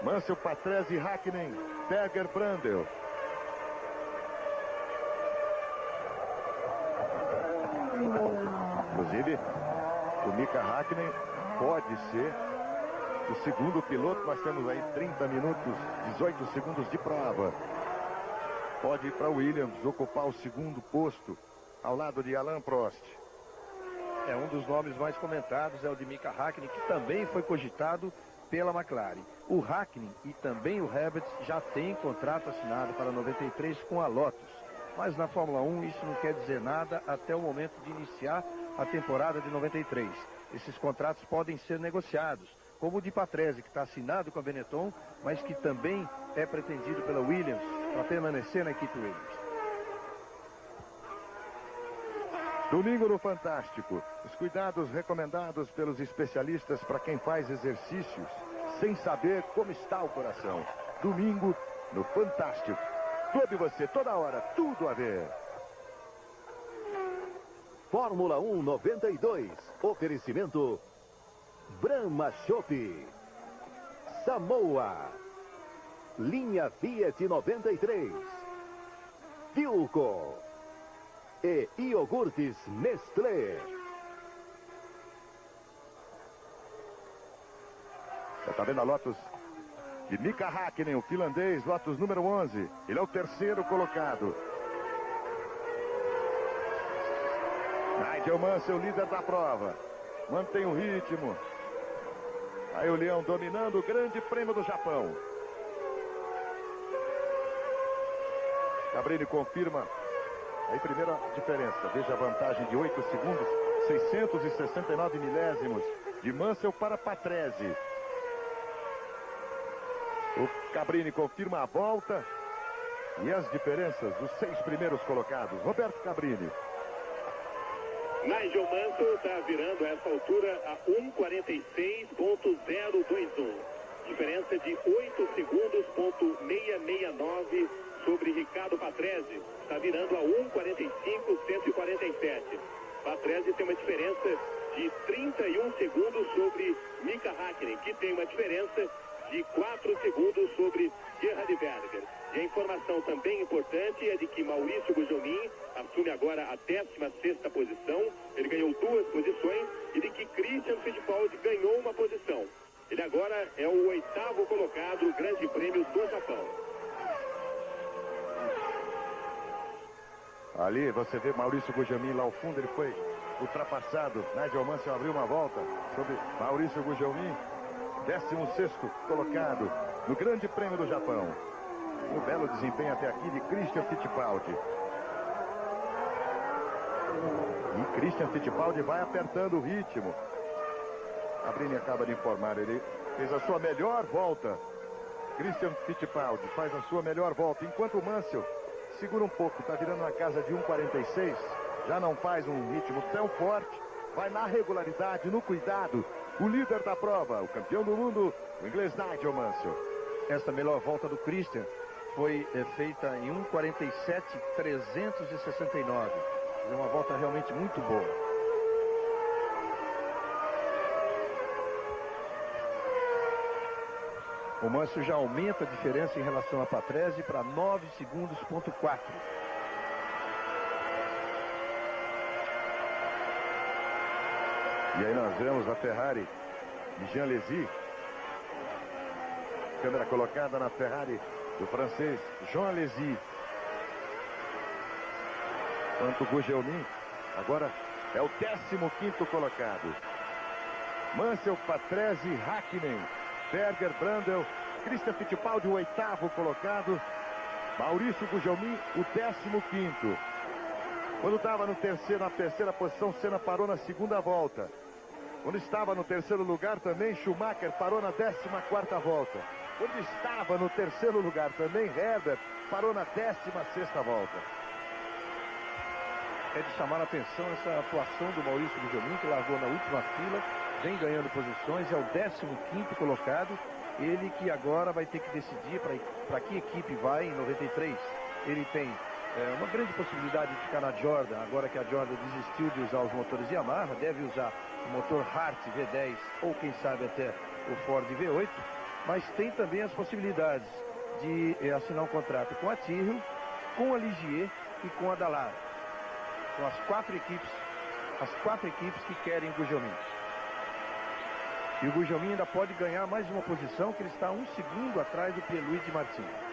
Mansell, Patrese, Hakkinen, Berger, Brundle. Inclusive, o Mika Hakkinen pode ser o segundo piloto. Nós temos aí 30 minutos, 18 segundos de prova. Pode ir para Williams ocupar o segundo posto ao lado de Alain Prost. É um dos nomes mais comentados, é o de Mika Hakkinen, que também foi cogitado pela McLaren. O Hakkinen e também o Herbert já têm contrato assinado para 93 com a Lotus. Mas na Fórmula 1 isso não quer dizer nada até o momento de iniciar a temporada de 93. Esses contratos podem ser negociados, como o de Patrese, que está assinado com a Benetton, mas que também é pretendido pela Williams para permanecer na equipe Williams. Domingo no Fantástico. Os cuidados recomendados pelos especialistas para quem faz exercícios sem saber como está o coração. Domingo no Fantástico. Todo você, toda hora, tudo a ver. Fórmula 1 92. Oferecimento Brahma Chopp, Samoa, linha Fiat 93, Philco e iogurtes Nestlé. Você está vendo a Lotus de Mika Hakkinen, o finlandês, Lotus número 11. Ele é o terceiro colocado. Nigel Mansell, líder da prova. Mantém o ritmo. Aí o Leão dominando o Grande Prêmio do Japão. Cabrini confirma. Aí primeira diferença. Veja a vantagem de 8 segundos. 669 milésimos de Mansell para Patrese. O Cabrini confirma a volta. E as diferenças dos 6 primeiros colocados. Roberto Cabrini. Nigel Mansell está virando a essa altura a 1:46.021. Diferença de 8 segundos,669 sobre Ricardo Patrese. Está virando a 1:45.147. Patrese tem uma diferença de 31 segundos sobre Mika Hakkinen, que tem uma diferença de 4 segundos sobre Gerhard Berger. E a informação também importante é de que Maurício Gugelmin assume agora a 16ª posição. Ele ganhou 2 posições e de que Christian Fittipaldi ganhou uma posição. Ele agora é o 8º colocado no Grande Prêmio do Japão. Ali você vê Maurício Gugelmin lá ao fundo, ele foi ultrapassado. Nigel Mansell abriu uma volta sobre Maurício Gugelmin, 16º colocado no Grande Prêmio do Japão. Um belo desempenho até aqui de Christian Fittipaldi. E Christian Fittipaldi vai apertando o ritmo. Cabrini acaba de informar, ele fez a sua melhor volta. Christian Fittipaldi faz a sua melhor volta, enquanto o Mansell segura um pouco, está virando na casa de 1:46. Já não faz um ritmo tão forte, vai na regularidade, no cuidado o líder da prova, o campeão do mundo, o inglês Nigel Mansell. Esta melhor volta do Christian foi feita em 1:47.369. É uma volta realmente muito boa. O Mansell já aumenta a diferença em relação a Patrese para 9 segundos,4. E aí nós vemos a Ferrari de Jean Alesi. Câmera colocada na Ferrari do francês Jean Alesi. Quanto o Gugelmin, agora é o 15º colocado. Mansell, Patrese, Hakkinen, Berger, Brundle, Christian Fittipaldi, o 8º colocado. Maurício Gugelmin, o 15º. Quando estava na terceira posição, Senna parou na segunda volta. Quando estava no terceiro lugar também, Schumacher parou na 14ª volta. Quando estava no terceiro lugar também, Herbert parou na 16ª volta. É de chamar a atenção essa atuação do Maurício Gugelmin, que largou na última fila, vem ganhando posições, é o 15º colocado. Ele que agora vai ter que decidir para que equipe vai em 93. Ele tem uma grande possibilidade de ficar na Jordan, agora que a Jordan desistiu de usar os motores Yamaha, deve usar o motor Hart V10 ou quem sabe até o Ford V8, mas tem também as possibilidades de assinar um contrato com a Tyrrell, com a Ligier e com a Dallara. São as quatro equipes que querem o Gugelmin. E o Gugelmin ainda pode ganhar mais uma posição, que ele está 1 segundo atrás do Pierluigi Martini.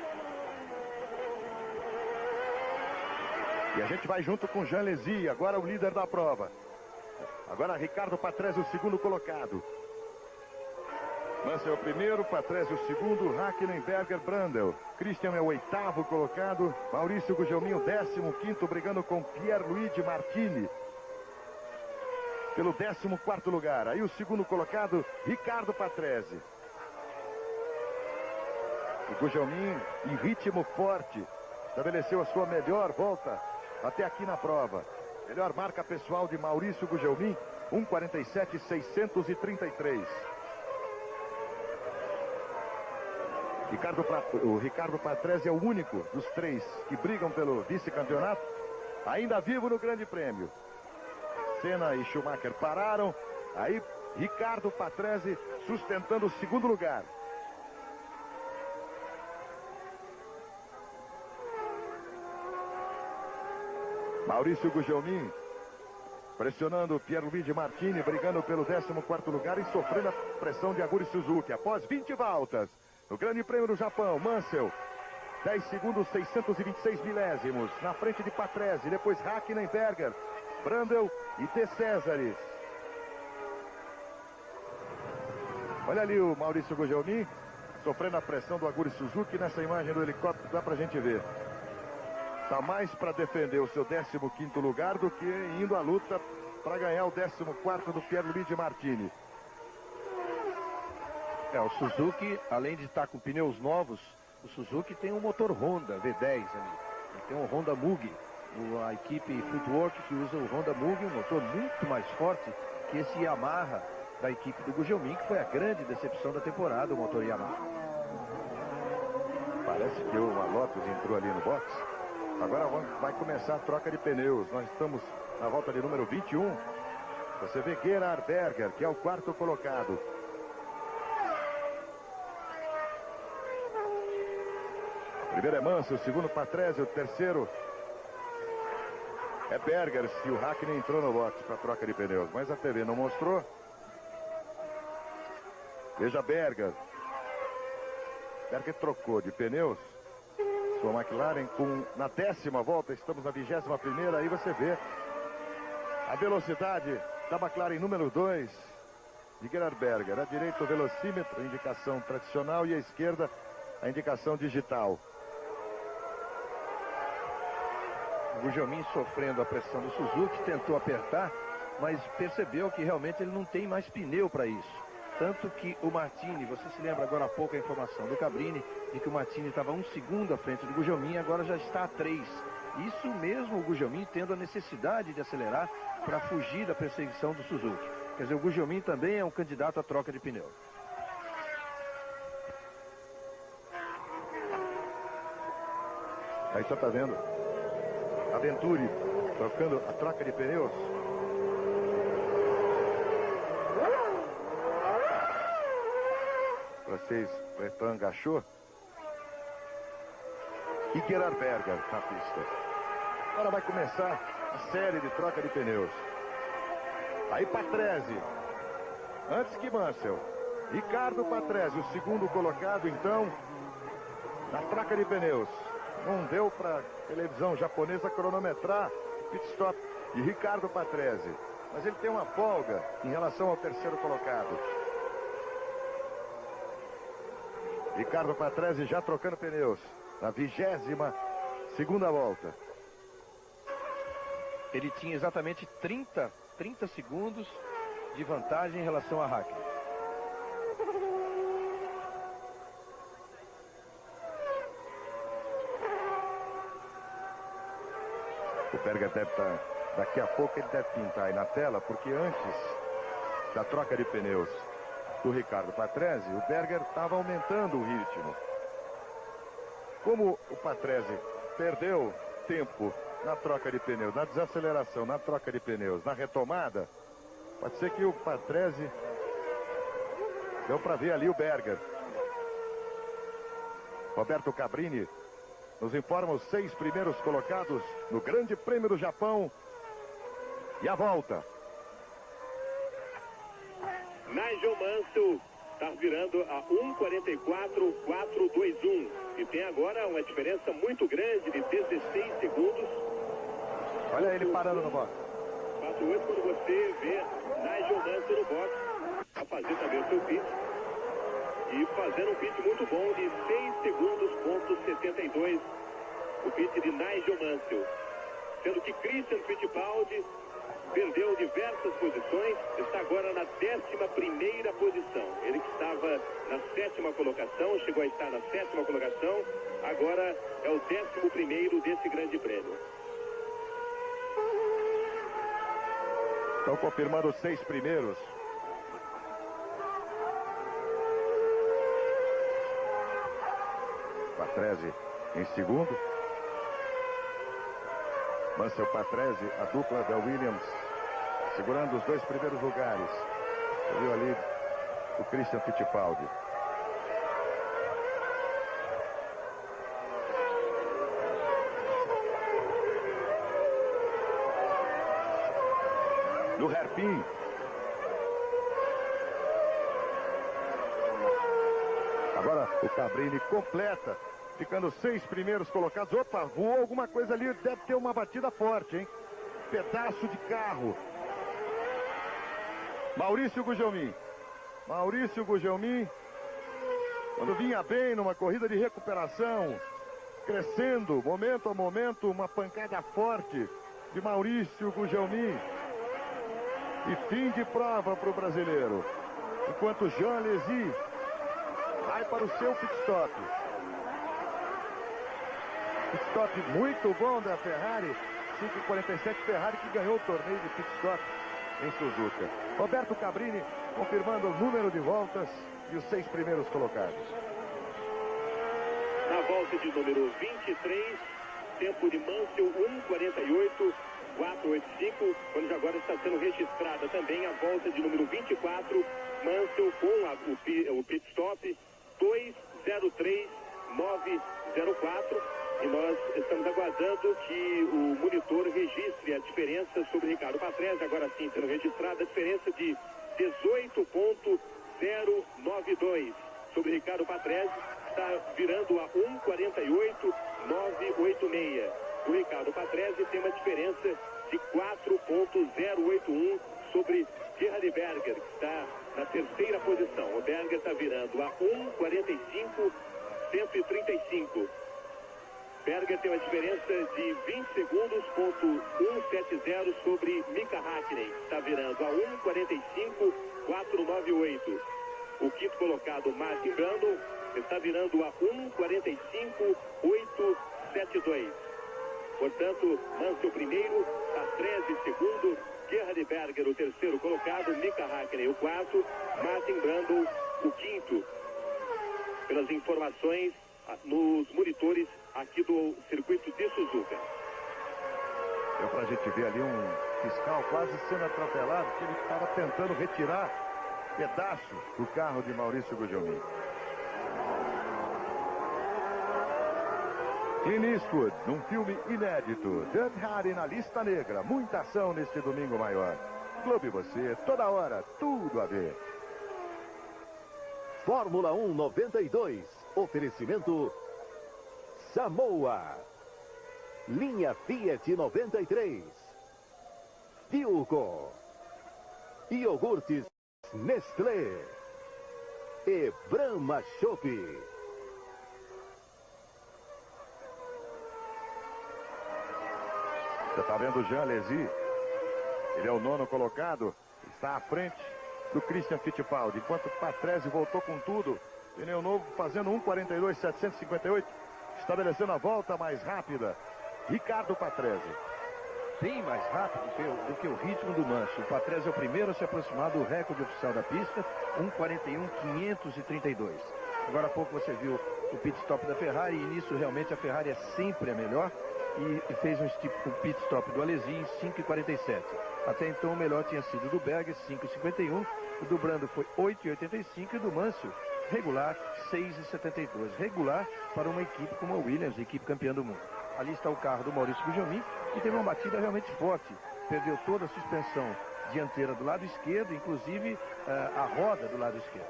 E a gente vai junto com Jean Alesi, agora o líder da prova. Agora Ricardo Patrese, o 2º colocado. Mansell é o 1º, Patrese o 2º, Hakkinen, Berger, Brundle. Christian é o 8º colocado, Maurício Gugelmin o 15º, brigando com Pierluigi Martini pelo 14º lugar. Aí o 2º colocado, Ricardo Patrese. O Gugelmin em ritmo forte, estabeleceu a sua melhor volta até aqui na prova. Melhor marca pessoal de Maurício Gugelmin, 1:47.633. O Ricardo Patrese é o único dos 3 que brigam pelo vice-campeonato, ainda vivo no Grande Prêmio. Senna e Schumacher pararam, aí Ricardo Patrese sustentando o 2º lugar. Maurício Gugelmin pressionando Pierluigi Martini, brigando pelo 14º lugar e sofrendo a pressão de Aguri Suzuki. Após 20 voltas, no Grande Prêmio do Japão, Mansell, 10 segundos, 626 milésimos, na frente de Patrese, depois Hakkinen, Berger, Brundle e De Cesaris. Olha ali o Maurício Gugelmin, sofrendo a pressão do Aguri Suzuki. Nessa imagem do helicóptero dá pra gente ver. Está mais para defender o seu 15º lugar do que indo à luta para ganhar o 14º do Pierluigi Martini. O Suzuki, além de estar com pneus novos, o Suzuki tem um motor Honda V10 ali. Ele tem um Honda Mugi. A equipe Footwork que usa o Honda Mugi, um motor muito mais forte que esse Yamaha da equipe do Gugelmin, que foi a grande decepção da temporada, o motor Yamaha. Parece que o Lotus entrou ali no box. Agora vai começar a troca de pneus. Nós estamos na volta de número 21. Você vê Gerhard Berger, que é o 4º colocado. O primeiro é Mansell, o 2º Patrese, o 3º é Berger. Se o Hakkinen entrou no box para troca de pneus, mas a TV não mostrou. Veja Berger. Berger trocou de pneus. Sua McLaren na 10ª volta, estamos na 21ª, aí você vê a velocidade da McLaren número 2 de Gerhard Berger. À direita o velocímetro, a indicação tradicional, e à esquerda a indicação digital. O Gugelmin sofrendo a pressão do Suzuki, tentou apertar, mas percebeu que realmente ele não tem mais pneu para isso. Tanto que o Martini, você se lembra agora há pouco a informação do Cabrini, de que o Martini estava 1 segundo à frente do Gugelmin, agora já está a 3. Isso mesmo o Gugelmin tendo a necessidade de acelerar para fugir da perseguição do Suzuki. Quer dizer, o Gugelmin também é um candidato à troca de pneu. Aí você tá vendo a Venturi trocando a troca de pneus. O francês Breton Gachot e Gerhard Berger na pista. Agora vai começar a série de troca de pneus. Aí Patrese, antes que Mansell. Ricardo Patrese, o segundo colocado, então, na troca de pneus. Não deu para televisão japonesa cronometrar o pit stop de Ricardo Patrese. Mas ele tem uma folga em relação ao terceiro colocado. Ricardo Patrese já trocando pneus na 22ª volta. Ele tinha exatamente 30 segundos de vantagem em relação a Hackney. O Berger deve estar, daqui a pouco ele deve pintar aí na tela, porque antes da troca de pneus do Ricardo Patrese, o Berger estava aumentando o ritmo. Como o Patrese perdeu tempo na troca de pneus, na desaceleração, na troca de pneus, na retomada, pode ser que o Patrese deu para ver ali o Berger. Roberto Cabrini nos informa os 6 primeiros colocados no Grande Prêmio do Japão. E a volta. Nigel Mansell está virando a 1:44.421 e tem agora uma diferença muito grande de 16 segundos. Olha ele parando no box. 4:8 quando você vê Nigel Mansell no box a fazer também o seu pit e fazendo um pit muito bom de 6 segundos,72 o pit de Nigel Mansell, sendo que Christian Fittipaldi perdeu diversas posições, está agora na 11ª posição. Ele que estava na 7ª colocação, chegou a estar na 7ª colocação, agora é o 11º desse grande prêmio. Estão confirmando os 6 primeiros. Patrese em segundo. Mansell Patrese, a dupla da Williams, segurando os 2 primeiros lugares. Você viu ali o Christian Fittipaldi. No hairpin. Agora o Cabrini completa, ficando 6 primeiros colocados. Opa, voou alguma coisa ali, deve ter uma batida forte, hein? Pedaço de carro. Maurício Gugelmin. Maurício Gugelmin, quando vinha bem numa corrida de recuperação, crescendo, momento a momento, uma pancada forte de Maurício Gugelmin. E fim de prova para o brasileiro. Enquanto Jean Alesi vai para o seu pit stop. Pit stop muito bom da Ferrari. 5:47, Ferrari que ganhou o torneio de pit stop em Suzuka. Roberto Cabrini confirmando o número de voltas e os 6 primeiros colocados. Na volta de número 23, tempo de Mansell 1:48.485, onde agora está sendo registrada também a volta de número 24, Mansell com o pit stop 2:03.904. E nós estamos aguardando que o monitor registre a diferença sobre Ricardo Patrese, agora sim sendo registrada a diferença de 18.092 sobre Ricardo Patrese, está virando a 1:48.986. O Ricardo Patrese tem uma diferença de 4.081 sobre Gerhard Berger, que está na 3ª posição. O Berger está virando a 1:45.135. Berger tem uma diferença de 20 segundos,170 sobre Mika Hakkinen, está virando a 1:45.498. O quinto colocado, Martin Brundle, está virando a 1:45.872. Portanto, Mansell primeiro, Patrese segundo, Gerhard Berger o terceiro colocado, Mika Häkkinen o quarto, Martin Brundle o quinto. Pelas informações nos monitores aqui do circuito de Suzuka. Deu pra gente ver ali um fiscal quase sendo atropelado, que ele estava tentando retirar pedaço do carro de Maurício Gugelmin. Clint Eastwood, num filme inédito. Dirty Harry na lista negra. Muita ação neste domingo maior. Clube Você, toda hora, tudo a ver. Fórmula 1 92. Oferecimento Samoa. Linha Fiat 93. Filco. Iogurtes Nestlé. E Brahma Chopp. Você está vendo o Jean Alesi? Ele é o 9º colocado. Está à frente do Christian Fittipaldi. Enquanto Patrese voltou com tudo. Pneu novo fazendo 1:42.758. Estabelecendo a volta mais rápida. Ricardo Patrese. Bem mais rápido do que o ritmo do Mansell. O Patrese é o primeiro a se aproximar do recorde oficial da pista, 1:41.532. Agora há pouco você viu o pit stop da Ferrari, e nisso realmente a Ferrari é sempre a melhor, e fez um pit stop do Alesi em 5:47. Até então o melhor tinha sido do Berger, 5:51, o do Brundle foi 8:85 e do Mansell, regular, 6:72. Regular para uma equipe como a Williams, equipe campeã do mundo. Ali está o carro do Maurício Gugelmin, que teve uma batida realmente forte. Perdeu toda a suspensão dianteira do lado esquerdo, inclusive a roda do lado esquerdo.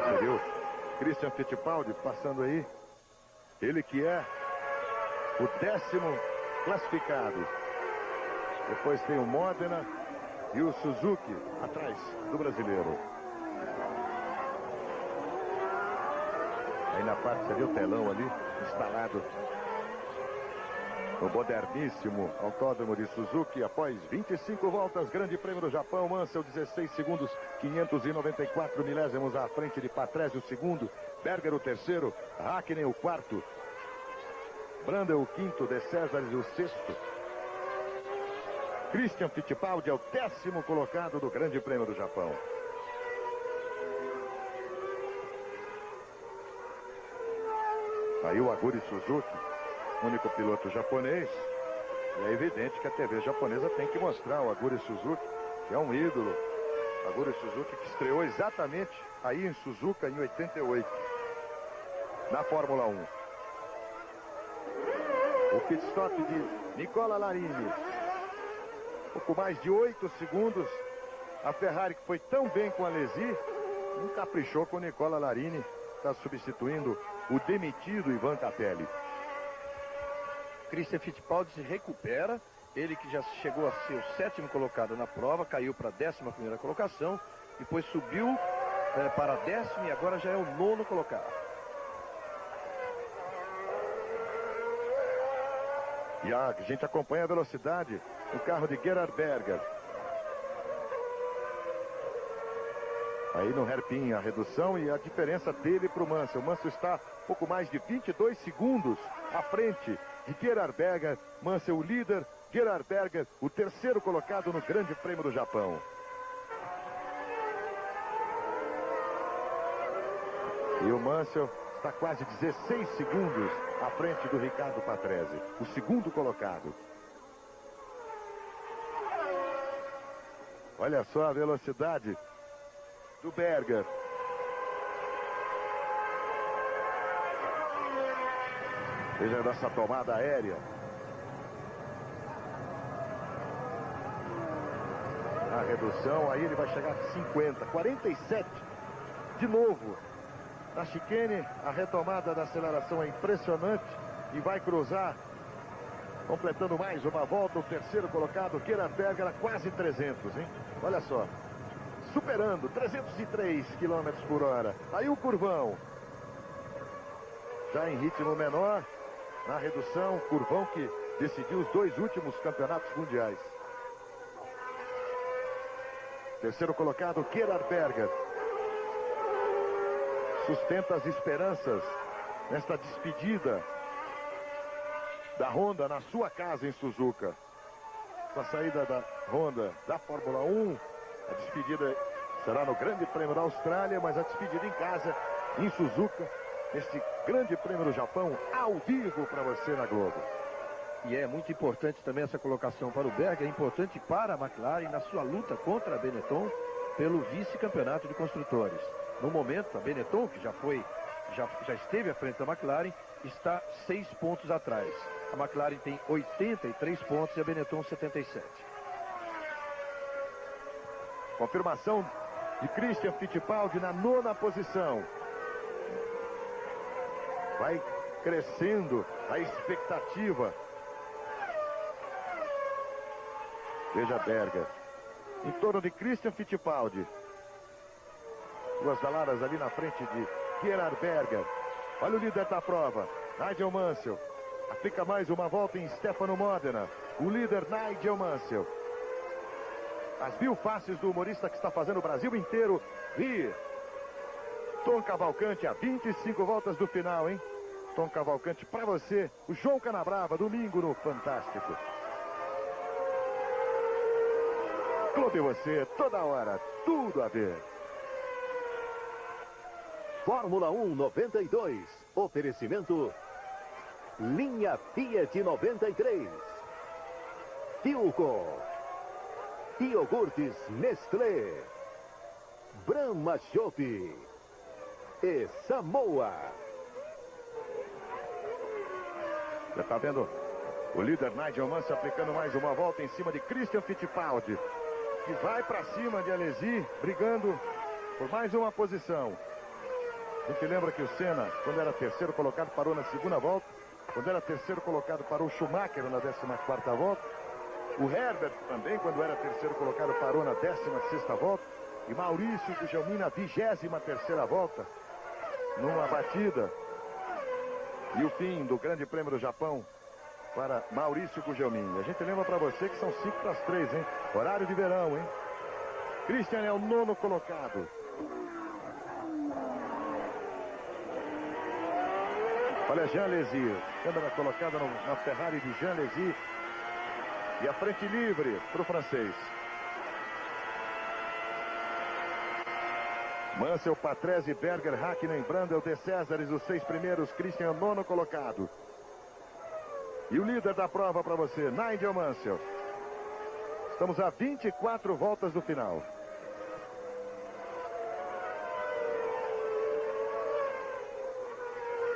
Você viu? Christian Fittipaldi passando aí. Ele que é o 10º classificado. Depois tem o Modena e o Suzuki atrás do brasileiro. Aí na parte você viu o telão ali instalado no moderníssimo autódromo de Suzuki. Após 25 voltas, Grande Prêmio do Japão. Mansell 16 segundos, 594 milésimos à frente de Patrese o segundo, Berger o terceiro, Häkkinen o quarto, Brundle o quinto, De Cesaris o sexto. Christian Fittipaldi é o 10º colocado do Grande Prêmio do Japão. Aí o Aguri Suzuki, único piloto japonês. E é evidente que a TV japonesa tem que mostrar o Aguri Suzuki, que é um ídolo. Aguri Suzuki que estreou exatamente aí em Suzuka em 88, na Fórmula 1. O pit stop de Nicola Larini. Pouco mais de 8 segundos. A Ferrari, que foi tão bem com a Alesi, não caprichou com o Nicola Larini. Está substituindo o demitido Ivan Capelli. Christian Fittipaldi se recupera. Ele que já chegou a ser o 7º colocado na prova, caiu para a 11ª colocação, depois subiu para a 10ª e agora já é o 9º colocado. E a gente acompanha a velocidade do carro de Gerhard Berger. Aí no hairpin a redução e a diferença dele para o Mansell. O Mansell está pouco mais de 22 segundos à frente de Gerhard Berger. Mansell o líder, Gerhard Berger o 3º colocado no Grande Prêmio do Japão. E o Mansell está quase 16 segundos à frente do Ricardo Patrese, o 2º colocado. Olha só a velocidade do Berger. Veja essa tomada aérea. A redução, aí ele vai chegar a 50, 47 de novo. Na chicane, a retomada da aceleração é impressionante e vai cruzar, completando mais uma volta, o 3º colocado, Gerhard Berger, a quase 300, hein? Olha só. Superando 303 km por hora. Aí o curvão. Já em ritmo menor. Na redução, curvão que decidiu os 2 últimos campeonatos mundiais. 3º colocado, Gerhard Berger. Sustenta as esperanças nesta despedida da Honda na sua casa em Suzuka. Com a saída da Honda da Fórmula 1, a despedida será no Grande Prêmio da Austrália, mas a despedida em casa, em Suzuka, neste Grande Prêmio do Japão, ao vivo para você na Globo. E é muito importante também essa colocação para o Berger, é importante para a McLaren na sua luta contra a Benetton pelo vice-campeonato de construtores. No momento, a Benetton, que já esteve à frente da McLaren, está 6 pontos atrás. A McLaren tem 83 pontos e a Benetton 77. Confirmação de Christian Fittipaldi na 9ª posição. Vai crescendo a expectativa. Veja Berger. Em torno de Christian Fittipaldi. Duas baladas ali na frente de Gerhard Berger. Olha o líder da prova, Nigel Mansell. Aplica mais uma volta em Stefano Modena. O líder Nigel Mansell. As mil faces do humorista que está fazendo o Brasil inteiro rir. Tom Cavalcante a 25 voltas do final, hein? Tom Cavalcante para você, o João Canabrava, domingo no Fantástico. Clube você, toda hora, tudo a ver. Fórmula 1 92. Oferecimento linha Fiat 93. Philco. Iogurtes Nestlé. Brahma Chopp. E Samoa. Já está vendo o líder Nigel Mansell aplicando mais uma volta em cima de Christian Fittipaldi, que vai para cima de Alesi, brigando por mais uma posição. A gente lembra que o Senna, quando era terceiro colocado, parou na segunda volta. Quando era terceiro colocado, parou o Schumacher na 14ª volta. O Herbert também, quando era terceiro colocado, parou na 16ª volta. E Maurício Gugelmin na 23ª volta, numa batida. E o fim do Grande Prêmio do Japão para Maurício Gugelmin. A gente lembra para você que são 5 para as 3, hein? Horário de verão, hein? Christian é o 9º colocado. Olha Jean Alesi, câmera colocada na Ferrari de Jean Alesi. E a frente livre para o francês. Mansell, Patrese, Berger, Hakkinen, Brandel, De Césares, os 6 primeiros. Christian é o 9º colocado. E o líder da prova para você, Nigel Mansell. Estamos a 24 voltas do final.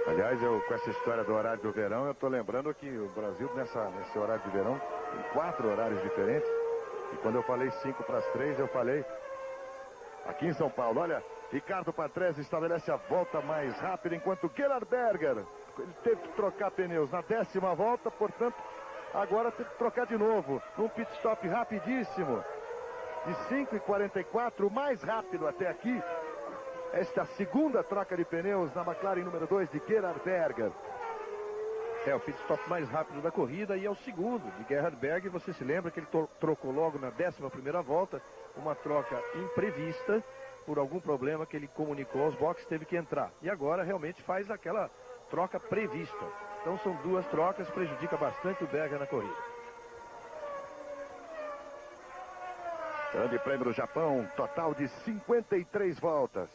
Aliás, com essa história do horário do verão, eu estou lembrando que o Brasil, nesse horário de verão, tem 4 horários diferentes. E quando eu falei 5 para as 3, eu falei aqui em São Paulo. Olha, Ricardo Patrese estabelece a volta mais rápida, enquanto Gerhard Berger, ele teve que trocar pneus na 10ª volta, portanto, agora teve que trocar de novo. Num pit stop rapidíssimo, de 5:44, o mais rápido até aqui. Esta segunda troca de pneus na McLaren número 2 de Gerhard Berger. É o pit stop mais rápido da corrida e é o segundo de Gerhard Berger. Você se lembra que ele trocou logo na 11ª volta, uma troca imprevista, por algum problema que ele comunicou aos boxes, teve que entrar. E agora realmente faz aquela troca prevista. Então são 2 trocas, prejudica bastante o Berger na corrida. Grande Prêmio do Japão, total de 53 voltas.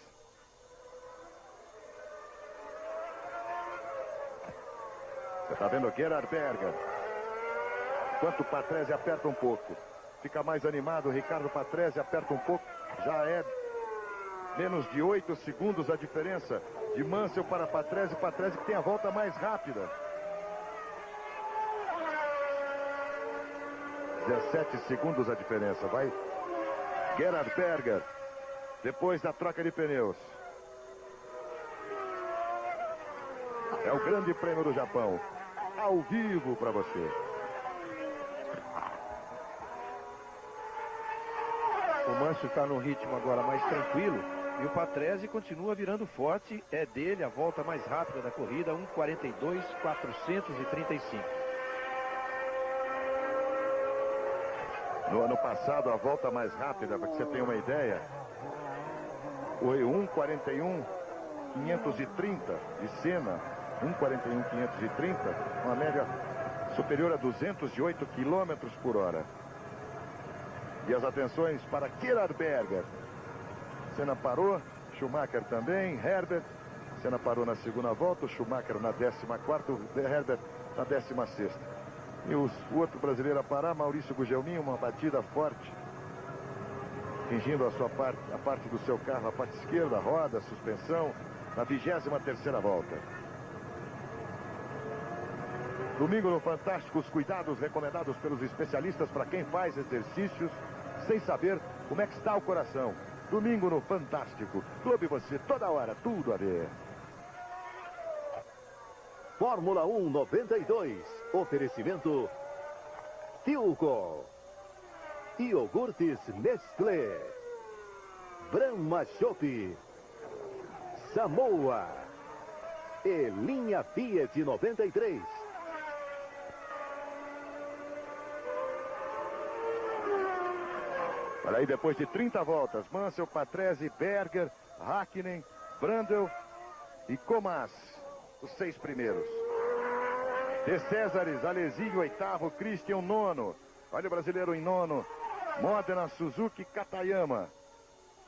Você está vendo Gerhard Berger. Enquanto o Patrese aperta um pouco, fica mais animado, o Ricardo Patrese aperta um pouco, já é menos de 8 segundos a diferença de Mansell para Patrese. Patrese que tem a volta mais rápida. 17 segundos a diferença. Vai Gerhard Berger, depois da troca de pneus. É o Grande Prêmio do Japão, ao vivo para você. O Mansell está num ritmo agora mais tranquilo e o Patrese continua virando forte. É dele a volta mais rápida da corrida, 1:42.435. No ano passado, a volta mais rápida, para que você tenha uma ideia, foi 1:41.530 de Senna 1:41.530, uma média superior a 208 km por hora. E as atenções para Gerhard Berger. Senna parou, Schumacher também, Herbert. Senna parou na segunda volta, o Schumacher na 14ª, o Herbert na 16ª. E o outro brasileiro a parar, Maurício Gugelmin, uma batida forte, fingindo a parte do seu carro, a parte esquerda, roda, suspensão, na 23ª volta. Domingo no Fantástico, os cuidados recomendados pelos especialistas para quem faz exercícios sem saber como é que está o coração. Domingo no Fantástico, Clube Você, toda hora, tudo a ver. Fórmula 1 92. Oferecimento Philco. Iogurtes Nestlé. Brahma Chopp. Samoa. E linha Fiat 93. Olha aí, depois de 30 voltas, Mansell, Patrese, Berger, Hakkinen, Brundle e Comas, os 6 primeiros. De Césares, Alesi, 8º, Christian, 9º. Olha o brasileiro em 9º. Modena, Suzuki, Katayama.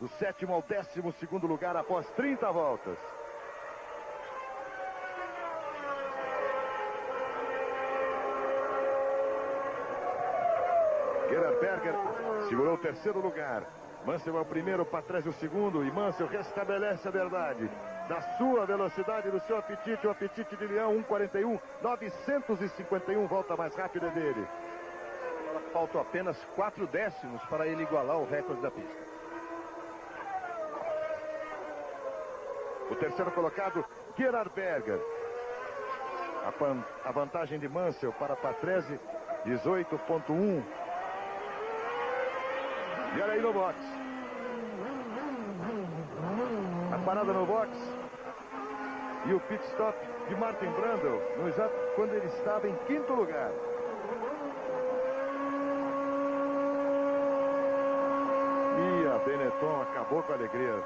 Do 7º ao 12º lugar após 30 voltas. Gerhard Berger segurou o 3º lugar. Mansell é o primeiro, Patrese o 2º. E Mansell restabelece a verdade da sua velocidade, do seu apetite, o apetite de leão, 1:41, 951, volta mais rápida dele. Faltam apenas 4 décimos para ele igualar o recorde da pista. O 3º colocado, Gerhard Berger. A vantagem de Mansell para Patrese, 18.1. E olha aí no box. A parada no box. E o pit stop de Martin Brundle, no exato quando ele estava em 5º lugar. E a Benetton acabou com a alegria.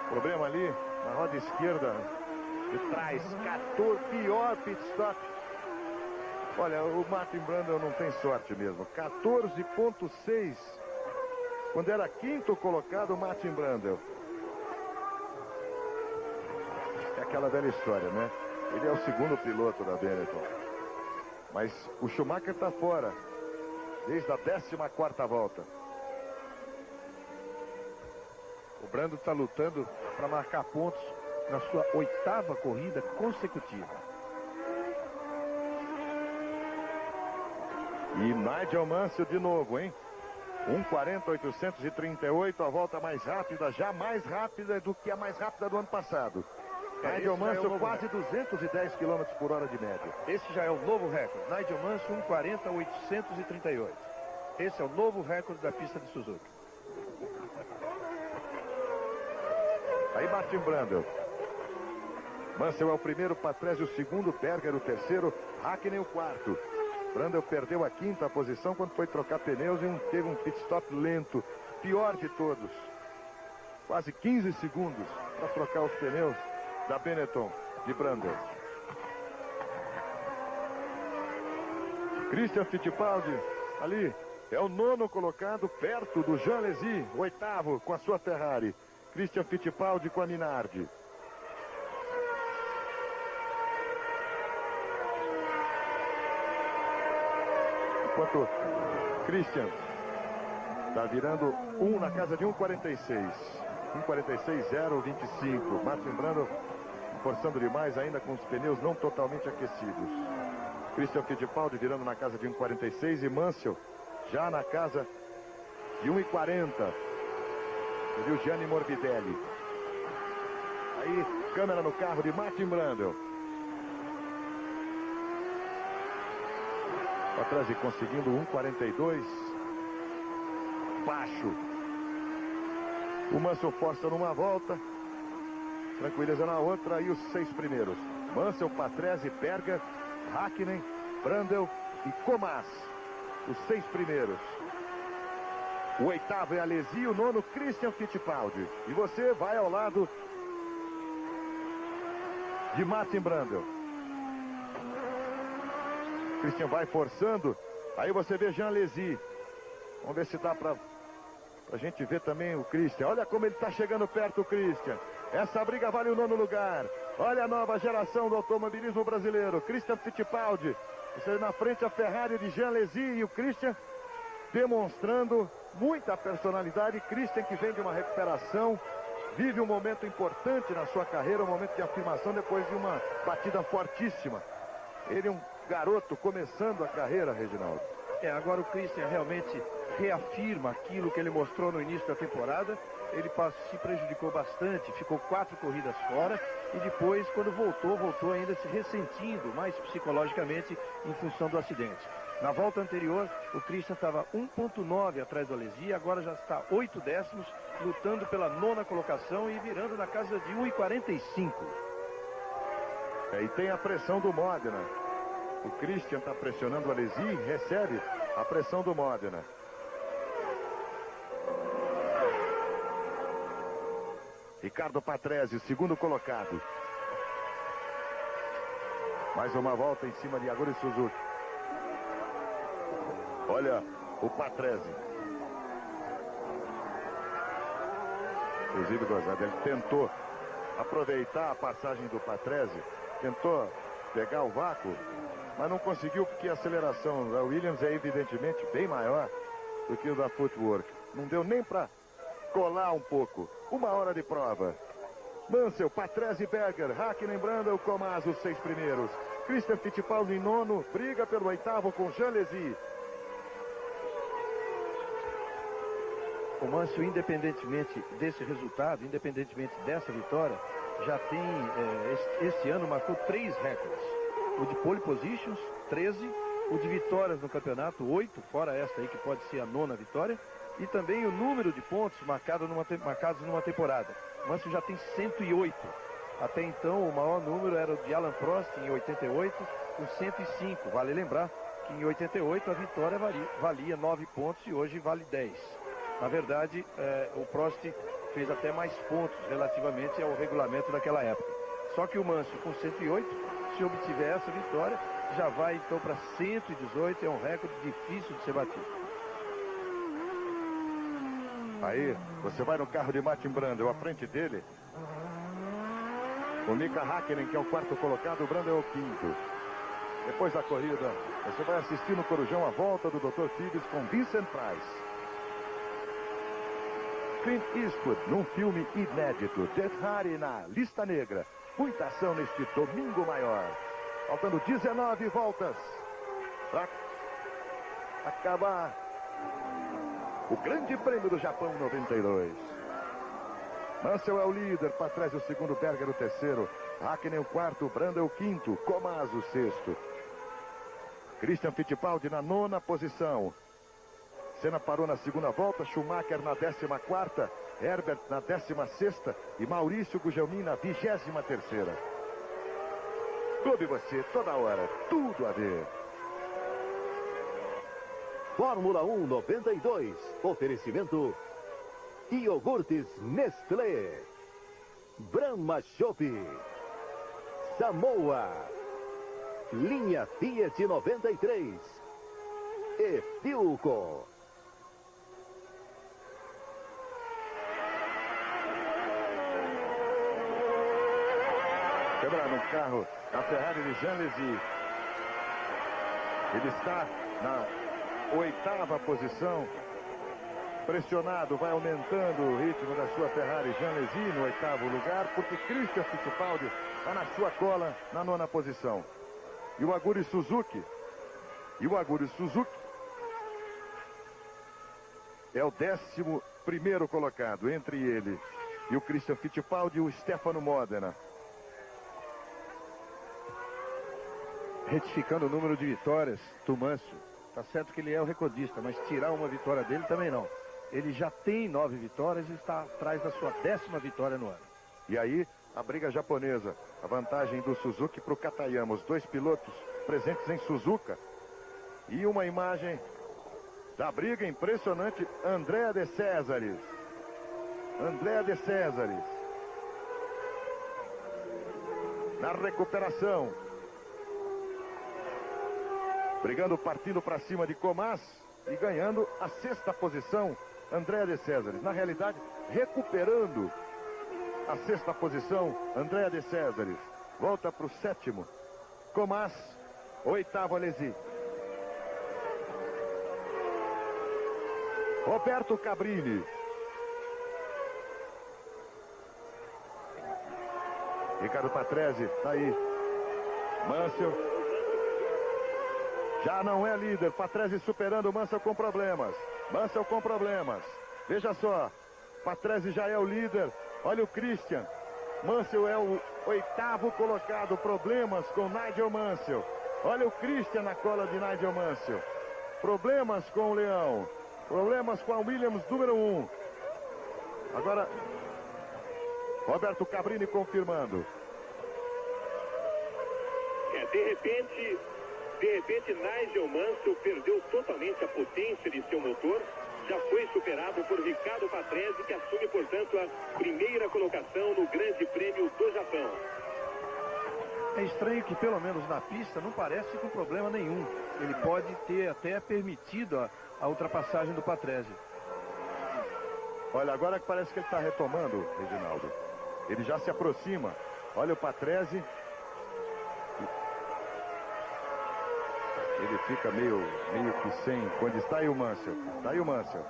Problema ali na roda esquerda de trás. 14, pior pit stop. Olha, o Martin Brundle não tem sorte mesmo. 14.6. Quando era 5º colocado, o Martin Brundle. É aquela velha história, né? Ele é o 2º piloto da Benetton. Mas o Schumacher está fora. Desde a 14ª volta. O Brundle está lutando para marcar pontos na sua 8ª corrida consecutiva. E Nigel Mansell de novo, hein? 1:40.838, a volta mais rápida, já mais rápida do que a mais rápida do ano passado. Nigel Mansell quase 210 km por hora de média. Esse já é o novo recorde. Nigel Mansell 1:40.838. Esse é o novo recorde da pista de Suzuka. Aí Martin Brundle. Mansell é o primeiro, Patrese o 2º, Berger o 3º, Hakkinen o 4º. Brundle perdeu a 5ª posição quando foi trocar pneus e teve um pit stop lento, pior de todos. Quase 15 segundos para trocar os pneus da Benetton de Brundle. Christian Fittipaldi, ali, é o 9º colocado, perto do Jean Alesi, 8º com a sua Ferrari. Christian Fittipaldi com a Minardi. Enquanto Christian está virando na casa de 1:46. 1:46.025. Martin Brundle forçando demais ainda com os pneus não totalmente aquecidos. Christian Fittipaldi virando na casa de 1:46 e Mansell já na casa de 1:40. Você viu Gianni Morbidelli. Aí, câmera no carro de Martin Brundle. Atrás e conseguindo 1:42. Baixo. O Mansell força numa volta. Tranquiliza na outra. E os 6 primeiros. Mansell, Patrese, Berger, Hakkinen, Brundle e Comas. Os 6 primeiros. O 8º é Alesi, o 9º Christian Fittipaldi. E você vai ao lado de Martin Brundle. Christian vai forçando. Aí você vê Jean Alesi. Vamos ver se dá pra gente ver também o Christian. Olha como ele está chegando perto, o Christian. Essa briga vale o 9º lugar. Olha a nova geração do automobilismo brasileiro. Christian Fittipaldi. Você na frente a Ferrari de Jean Alesi e o Christian demonstrando muita personalidade. Christian que vem de uma recuperação. Vive um momento importante na sua carreira, um momento de afirmação depois de uma batida fortíssima. Ele é um garoto começando a carreira, Reginaldo. Agora o Christian realmente reafirma aquilo que ele mostrou no início da temporada. Ele se prejudicou bastante, ficou 4 corridas fora e depois, quando voltou ainda se ressentindo mais psicologicamente em função do acidente. Na volta anterior, o Christian estava 1,9 atrás do Alesi, agora já está 8 décimos, lutando pela 9ª colocação e virando na casa de 1,45. E tem a pressão do Modena. O Christian está pressionando o Alesi e recebe a pressão do Modena. Ricardo Patrese, segundo colocado. Mais uma volta em cima de Aguri Suzuki. Olha o Patrese. Inclusive, gozado, ele tentou aproveitar a passagem do Patrese. Tentou pegar o vácuo, mas não conseguiu porque a aceleração da Williams é evidentemente bem maior do que o da Footwork. Não deu nem para colar um pouco. 1 hora de prova. Mansell, Patrese, Berger, Hakkinen, Brundle, Comas, os 6 primeiros. Christian Fittipaldi em 9º, briga pelo 8º com Jean Alesi. O Mansell, independentemente desse resultado, independentemente dessa vitória, já tem, esse ano marcou 3 recordes. O de pole positions, 13. O de vitórias no campeonato, 8, fora esta aí que pode ser a 9ª vitória. E também o número de pontos marcados numa temporada. O Mansell já tem 108. Até então, o maior número era o de Alan Prost, em 88, com 105. Vale lembrar que em 88 a vitória valia 9 pontos e hoje vale 10. Na verdade, o Prost fez até mais pontos relativamente ao regulamento daquela época. Só que o Mansell com 108, se obtiver essa vitória, já vai então para 118, é um recorde difícil de ser batido. Aí, você vai no carro de Martin Brundle, à frente dele, o Mika Hakkinen, que é o 4º colocado, o Brundle é o 5º. Depois da corrida, você vai assistir no Corujão a volta do Dr. Phillips com Vincent Price. Clint Eastwood, num filme inédito. Jeff Hardy na lista negra. Muita ação neste domingo maior. Faltando 19 voltas para acabar o Grande Prêmio do Japão 92. Mansell é o líder, Patrese o 2º, Berger o 3º, Hakkinen o 4º, Brundle o 5º, Comas o 6º. Christian Fittipaldi na 9ª posição. Senna parou na 2ª volta, Schumacher na 14ª, Herbert na 16ª e Maurício Gugelmin na 23ª. Clube você, toda hora, tudo a ver. Fórmula 1 92. Oferecimento iogurtes Nestlé, Brahma Chopp, Samoa, linha Fiat 93 e Philco. Quebrar no carro a Ferrari de Jean Alesi. Ele está na 8ª posição. Pressionado, vai aumentando o ritmo da sua Ferrari Jean Alesi no 8º lugar, porque Christian Fittipaldi está na sua cola na 9ª posição. E o Aguri Suzuki é o 11º colocado. Entre ele e o Christian Fittipaldi, o Stefano Modena. Retificando o número de vitórias do Mansell. Tá certo que ele é o recordista, mas tirar uma vitória dele também não. Ele já tem 9 vitórias e está atrás da sua 10ª vitória no ano. E aí, a briga japonesa. A vantagem do Suzuki para o Katayama. Os 2 pilotos presentes em Suzuka. E uma imagem da briga impressionante. Andrea de Césares. Na recuperação. Brigando, partindo para cima de Comas e ganhando a 6ª posição, Andréa de Césares. Na realidade, recuperando a 6ª posição, Andréa de Césares. Volta para o 7º, Comas, 8º, Alesi. Roberto Cabrini. Ricardo Patrese, tá aí. Mansell. Já não é líder. Patrese superando Mansell com problemas. Mansell com problemas. Veja só. Patrese já é o líder. Olha o Christian. Mansell é o 8º colocado. Problemas com Nigel Mansell. Olha o Christian na cola de Nigel Mansell. Problemas com o Leão. Problemas com a Williams número 1. Agora, Roberto Cabrini confirmando. De repente, Nigel Mansell perdeu totalmente a potência de seu motor. Já foi superado por Ricardo Patrese, que assume, portanto, a primeira colocação no Grande Prêmio do Japão. É estranho que, pelo menos na pista, não parece com problema nenhum. Ele pode ter até permitido a ultrapassagem do Patrese. Olha, agora que parece que ele está retomando, Reginaldo. Ele já se aproxima. Olha o Patrese. Ele fica meio que sem. Quando está aí o Mansell. Está aí o Mansell.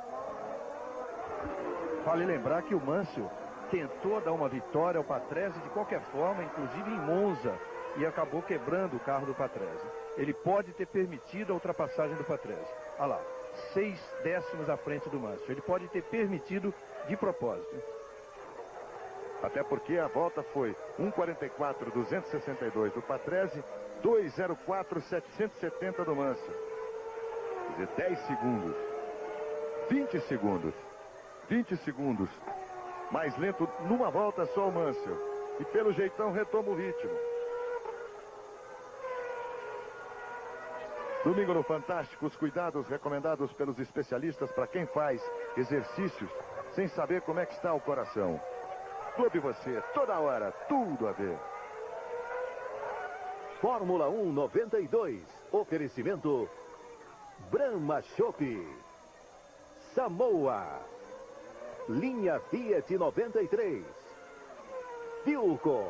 Vale lembrar que o Mansell tentou dar uma vitória ao Patrese de qualquer forma, inclusive em Monza, e acabou quebrando o carro do Patrese. Ele pode ter permitido a ultrapassagem do Patrese. Olha lá, 6 décimos à frente do Mansell. Ele pode ter permitido de propósito. Até porque a volta foi 1:44.262 do Patrese, 2:04.770 do Mansell. Quer dizer, 10 segundos. 20 segundos. 20 segundos. Mais lento numa volta só o Mansell. E pelo jeitão retoma o ritmo. Domingo no Fantástico, os cuidados recomendados pelos especialistas para quem faz exercícios sem saber como é que está o coração. Clube Você, toda hora, tudo a ver. Fórmula 1 92. Oferecimento Brahma Chopp, Samoa, linha Fiat 93, Philco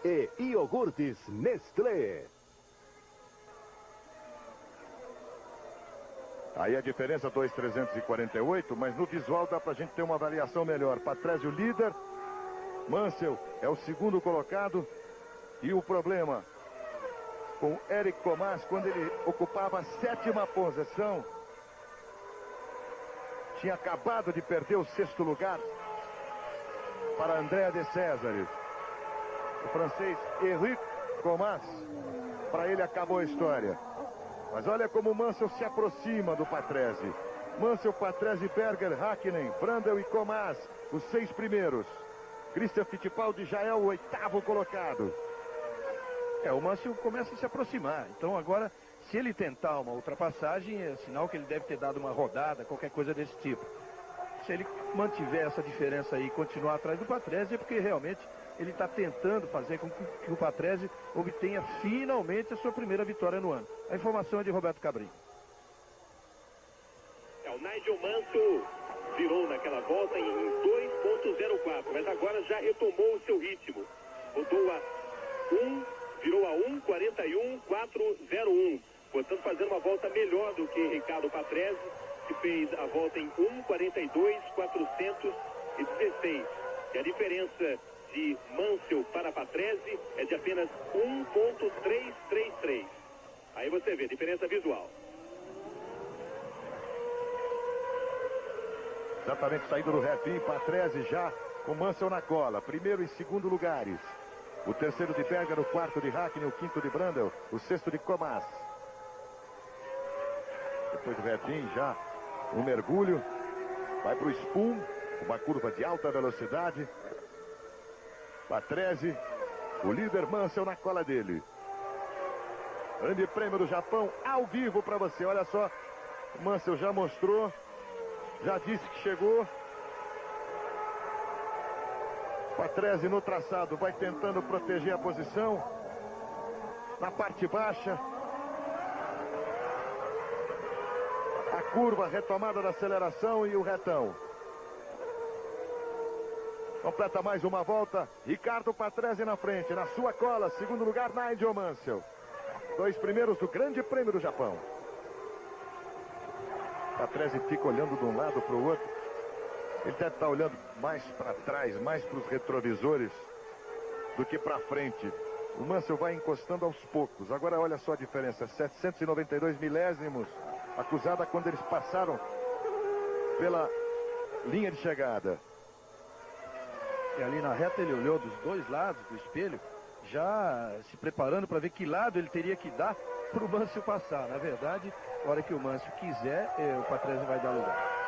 e iogurtes Nestlé. Aí a diferença 2.348, mas no visual dá pra gente ter uma avaliação melhor. Patrese o líder, Mansell é o segundo colocado. E o problema com Eric Comas, quando ele ocupava a 7ª posição, tinha acabado de perder o 6º lugar para Andréa de Césares. O francês Eric Comas, para ele acabou a história. Mas olha como o Mansell se aproxima do Patrese. Mansell, Patrese, Berger, Hakkinen, Brandel e Comas, os 6 primeiros. Christian Fittipaldi já é o 8º colocado. O Mansell começa a se aproximar. Então agora, se ele tentar uma ultrapassagem, é sinal que ele deve ter dado uma rodada, qualquer coisa desse tipo. Se ele mantiver essa diferença aí e continuar atrás do Patrese, é porque realmente ele está tentando fazer com que o Patrese obtenha finalmente a sua primeira vitória no ano. A informação é de Roberto Cabrini. O Nigel Mansell virou naquela volta em 2.04, mas agora já retomou o seu ritmo. Rodou a 1, virou a 1:41.401. Portanto, fazendo uma volta melhor do que Ricardo Patrese, que fez a volta em 1:42.416. E a diferença de Mansell para Patrese é de apenas 1.333. Aí você vê, diferença visual. Exatamente, saído do refim, Patrese já com Mansell na cola. Primeiro e segundo lugares. O terceiro de Berger, o quarto de Hakkinen, o quinto de Brandel, o sexto de Comas. Depois do refim, já um mergulho. Vai para o Spoon, uma curva de alta velocidade. Patrese, o líder, Mansell na cola dele. Grande Prêmio do Japão ao vivo para você. Olha só, o Mansell já mostrou, já disse que chegou. Patrese no traçado vai tentando proteger a posição. Na parte baixa, curva, retomada da aceleração e o retão. Completa mais uma volta. Ricardo Patrese na frente. Na sua cola, segundo lugar, Nigel Mansell. 2 primeiros do Grande Prêmio do Japão. Patrese fica olhando de um lado para o outro. Ele deve estar olhando mais para trás, mais para os retrovisores do que para frente. O Mansell vai encostando aos poucos. Agora olha só a diferença. 792 milésimos. Acusada quando eles passaram pela linha de chegada. E ali na reta ele olhou dos dois lados do espelho, já se preparando para ver que lado ele teria que dar para o Mansell passar. Na verdade, na hora que o Mansell quiser, o Patrese vai dar lugar.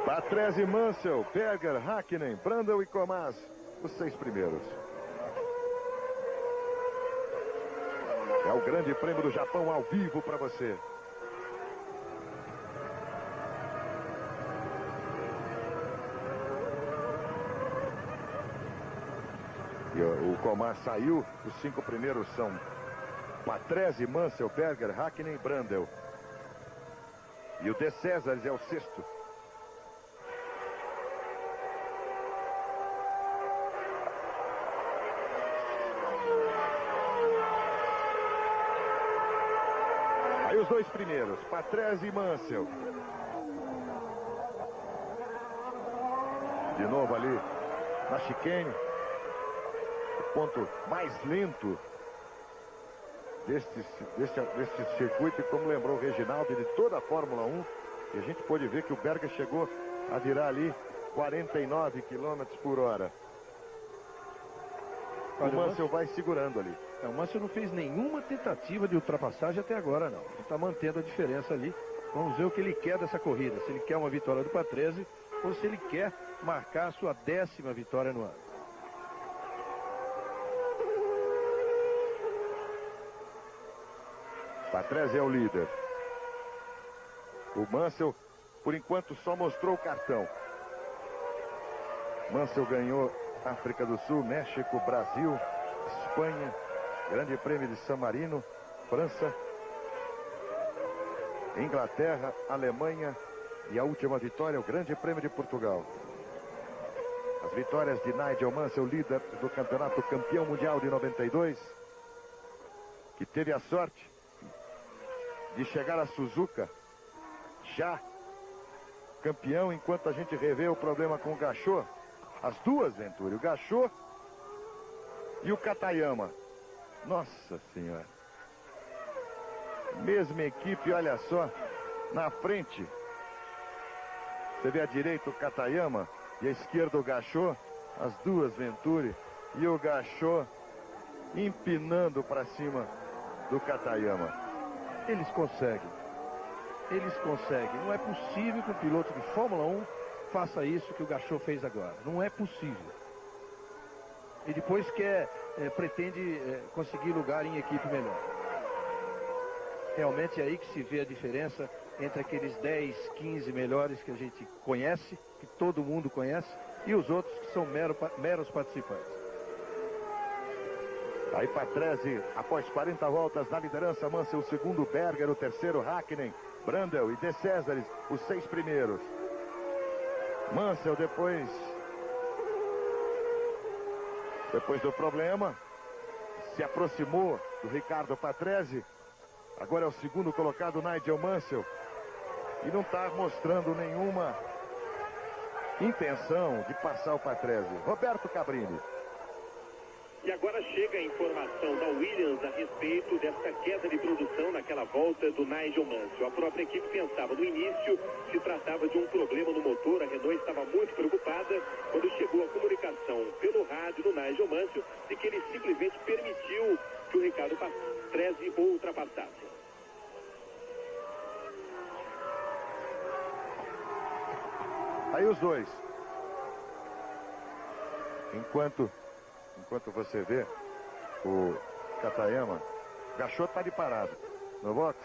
Patrese, Mansell, Berger, Hakkinen, Brundle e Comas, os 6 primeiros. É o Grande Prêmio do Japão ao vivo para você. E o Comas saiu, os 5 primeiros são Patrese, Mansell, Berger, Hakkinen e Brundle. E o De Césares é o 6º. Aí os 2 primeiros, Patrese e Mansell. De novo ali na chicane. Ponto mais lento deste circuito, e como lembrou o Reginaldo, de toda a Fórmula 1, e a gente pôde ver que o Berger chegou a virar ali 49 km por hora. O Mansell vai segurando ali. O Mansell não fez nenhuma tentativa de ultrapassagem até agora, não. Ele está mantendo a diferença ali. Vamos ver o que ele quer dessa corrida. Se ele quer uma vitória do Patrese ou se ele quer marcar a sua 10ª vitória no ano. Patrese é o líder. O Mansell, por enquanto, só mostrou o cartão. Mansell ganhou África do Sul, México, Brasil, Espanha, Grande Prêmio de San Marino, França, Inglaterra, Alemanha e a última vitória, o Grande Prêmio de Portugal. As vitórias de Nigel Mansell, líder do campeonato, campeão mundial de 92, que teve a sorte de chegar a Suzuka já campeão, enquanto a gente revê o problema com o Gachot. As duas, Venturi, o Gachot e o Katayama. Nossa Senhora. Mesma equipe, olha só, na frente. Você vê à direita o Katayama e à esquerda o Gachot. As duas, Venturi, e o Gachot empinando para cima do Katayama. Eles conseguem. Eles conseguem. Não é possível que um piloto de Fórmula 1 faça isso que o Gachot fez agora. Não é possível. E depois pretende conseguir lugar em equipe melhor. Realmente é aí que se vê a diferença entre aqueles 10, 15 melhores que a gente conhece, que todo mundo conhece, e os outros que são meros participantes. Aí Patrese, após 40 voltas na liderança, Mansell o segundo, Berger o terceiro, Hakkinen, Brundle e De Césares os 6 primeiros. Mansell depois do problema, se aproximou do Ricardo Patrese. Agora é o segundo colocado, Nigel Mansell, e não está mostrando nenhuma intenção de passar o Patrese. Roberto Cabrini. E agora chega a informação da Williams a respeito dessa queda de produção naquela volta do Nigel Mansell. A própria equipe pensava no início se tratava de um problema no motor. A Renault estava muito preocupada quando chegou a comunicação pelo rádio do Nigel Mansell de que ele simplesmente permitiu que o Ricardo Patrese o ultrapassasse. Aí os dois. Enquanto você vê o Katayama, Gachot está de parado no box.